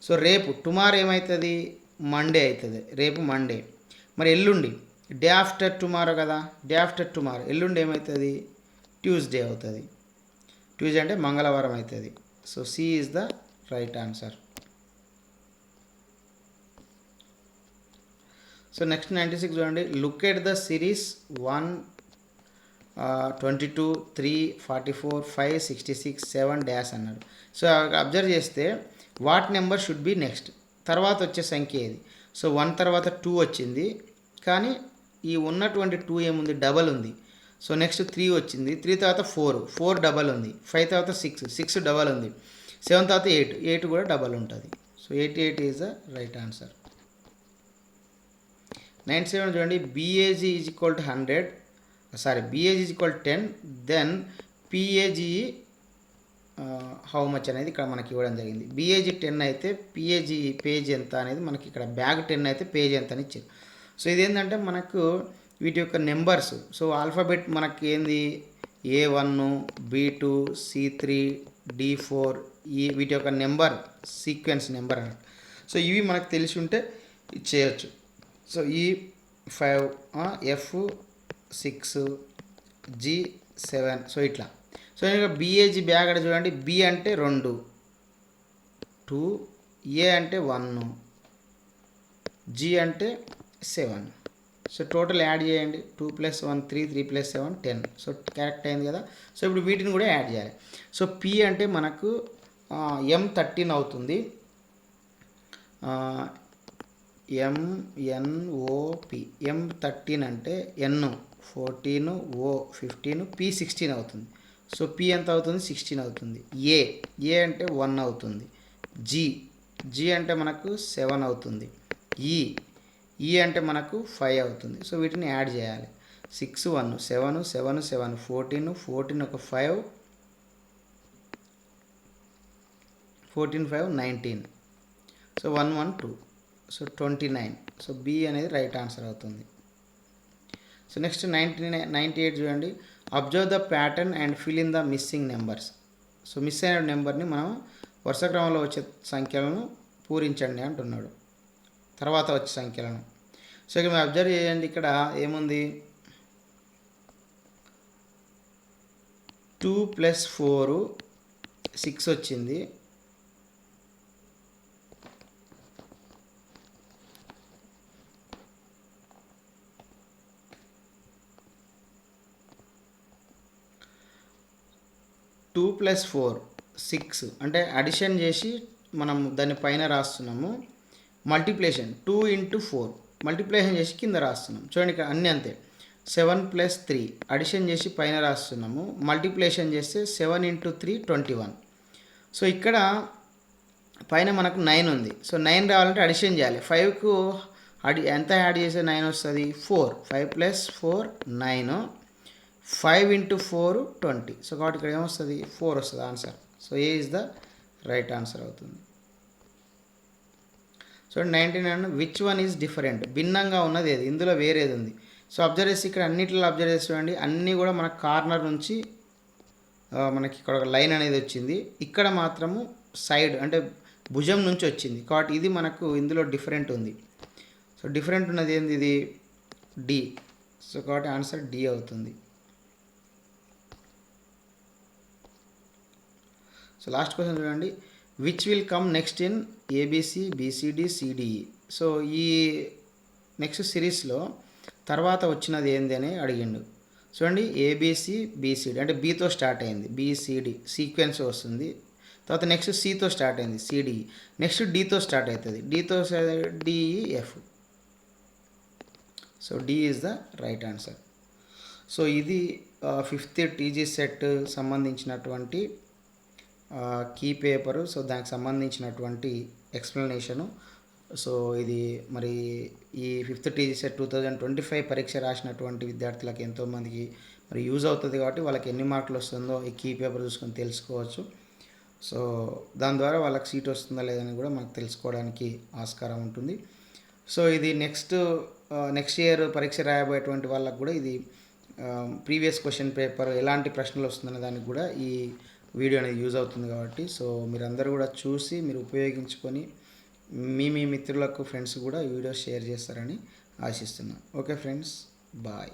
సో రేపు టుమారో ఏమవుతుంది, మండే అవుతుంది, రేపు మండే. మరి ఎల్లుండి డే ఆఫ్టర్ టుమారో కదా, డే ఆఫ్టర్ టుమారో ఎల్లుండి ఏమవుతుంది, ట్యూస్డే అవుతుంది, ట్యూస్డే అంటే మంగళవారం అవుతుంది. So C is the right answer. So next 96 చూడండి, look at the series 1 22 3 44 5 66 7 dash అన్నాడు. సో అబ్జర్వ్ చేస్తే what number should be next, తర్వాత వచ్చే సంఖ్య ఏది. సో 1 తర్వాత 2 వచ్చింది, కానీ ఈ ఉన్నటువంటి 2 ఏముంది, డబల్ ఉంది. సో నెక్స్ట్ 3 వచ్చింది, 3 తర్వాత 4 డబల్ ఉంది, 5 తర్వాత 6 డబల్ ఉంది, 7 తర్వాత 8 కూడా డబల్ ఉంటుంది. So 88 is the right answer. 97 చూడండి, BAG is equal to 100, BAG is equal 10, then PAG how much అనేది ఇక్కడ మనకి ఇవ్వడం జరిగింది. BAG 10 అయితే PAG పేజ్ ఎంత అనేది మనకి ఇక్కడ బ్యాగ్ 10 అయితే పేజ్ ఎంత అని ఇచ్చారు. సో ఇదేంటంటే మనకు వీటి యొక్క నెంబర్స్. సో ఆల్ఫాబెట్ మనకి ఏంది, A1 B2 C3 D4 వీటి యొక్క నెంబర్, సీక్వెన్స్ నెంబర్ అన్నట్టు. సో ఇవి మనకు తెలిసి ఉంటే చేయొచ్చు. So E5 F6 G7 so ఇట్లా. సో ఇంకా BAG బ్యాగ్ అంటే చూడండి, B అంటే 2, A అంటే 1, G అంటే 7. సో టోటల్ యాడ్ చేయండి, 2 + 1 3, 3 + 7 10. సో కరెక్ట్ అయింది కదా. సో ఇప్పుడు వీటిని కూడా యాడ్ చేయాలి. సో P అంటే మనకు M13 అవుతుంది, MNOP. M13 అంటే N 14, O 15, P 16 అవుతుంది. సో P ఎంత అవుతుంది, 16 అవుతుంది. A అంటే 1 అవుతుంది, G అంటే మనకు 7 అవుతుంది, E అంటే మనకు 5 అవుతుంది. సో వీటిని యాడ్ చేయాలి. 6 1 7 7 7 14 14 ఒక 5 14 5 19. So 1 1 2 so 29. సో B అనేది రైట్ ఆన్సర్ అవుతుంది. సో నెక్స్ట్ 98 చూడండి, observe the pattern and fill in the missing numbers. So miss అయిన నెంబర్ని మనం వరుస క్రమంలో వచ్చే సంఖ్యలను పూరించండి అంటున్నాడు, తర్వాత వచ్చే సంఖ్యలను. సో ఇక్కడ మీరు అబ్జర్వ్ చేయండి, ఇక్కడ ఏముంది, 2 + 4 6 వచ్చింది. టూ ప్లస్ 4 6 అంటే అడిషన్ చేసి మనం దాని పైన రాస్తున్నాము. మల్టిప్లికేషన్ 2 × 4 మల్టిప్లికేషన్ చేసి కింద రాస్తున్నాం. చూడండి ఇక్కడ అన్నీ అంతే. 7 + 3 అడిషన్ చేసి పైన రాస్తున్నాము. మల్టిప్లికేషన్ చేస్తే 7 × 3 21. సో ఇక్కడ పైన మనకు 9 ఉంది. సో 9 రావాలంటే అడిషన్ చేయాలి. 5కు ఎంత యాడ్ చేస్తే 9 వస్తుంది? 4. 5 + 4 9. 5 × 4 20. సో కాబట్టి ఇక్కడ ఏమొస్తుంది? 4 వస్తుంది answer. So A is the right answer అవుతుంది. So 99 which one is different, భిన్నంగా ఉన్నది ఏది, ఇందులో వేరేది ఉంది. సో అబ్జర్వ్ చేసి ఇక్కడ అన్నిట్లో అబ్జర్వ్ చేసి చూడండి, అన్నీ కూడా మన కార్నర్ నుంచి మనకి ఇక్కడ ఒక లైన్ అనేది వచ్చింది. ఇక్కడ మాత్రము సైడ్ అంటే భుజం నుంచి వచ్చింది. కాబట్టి ఇది మనకు ఇందులో డిఫరెంట్ ఉంది. సో డిఫరెంట్ ఉన్నది ఏంది? ఇది డి. సో కాబట్టి ఆన్సర్ డి అవుతుంది. సో లాస్ట్ క్వశ్చన్ చూడండి, which will come next in ABC BCD CDE. So ఈ నెక్స్ట్ సిరీస్లో తర్వాత వచ్చినది ఏంది అని అడిగిండు. చూడండి, ఏబిసి బిసిడి అంటే బీతో స్టార్ట్ అయింది, బిసిడి సీక్వెన్స్ వస్తుంది. తర్వాత నెక్స్ట్ సితో స్టార్ట్ అయింది, సిడిఈ. నెక్స్ట్ డితో స్టార్ట్ అవుతుంది, డితో D E F. So D is the right answer. So ఇది 5th టీజీ సెట్ సంబంధించినటువంటి కీ పేపరు. సో దానికి సంబంధించినటువంటి ఎక్స్ప్లెనేషను. సో ఇది మరి ఈ 5th టీజీ సెట్ 2025 పరీక్ష రాసినటువంటి విద్యార్థులకు ఎంతోమందికి మరి యూజ్ అవుతుంది. కాబట్టి వాళ్ళకి ఎన్ని మార్కులు వస్తుందో ఈ కీ పేపర్ చూసుకొని తెలుసుకోవచ్చు. సో దాని ద్వారా వాళ్ళకి సీట్ వస్తుందా లేదని కూడా మనకు తెలుసుకోవడానికి ఆస్కారం ఉంటుంది. సో ఇది నెక్స్ట్ ఇయర్ పరీక్ష రాయబోయేటువంటి వాళ్ళకు కూడా ఇది ప్రీవియస్ క్వశ్చన్ పేపర్ ఎలాంటి ప్రశ్నలు వస్తుందనే దానికి కూడా ఈ వీడియో అనేది యూజ్ అవుతుంది. కాబట్టి సో మీరందరూ కూడా చూసి మీరు ఉపయోగించుకొని మీ మిత్రులకు ఫ్రెండ్స్ కూడా ఈ వీడియో షేర్ చేస్తారని ఆశిస్తున్నాను. Okay friends, bye.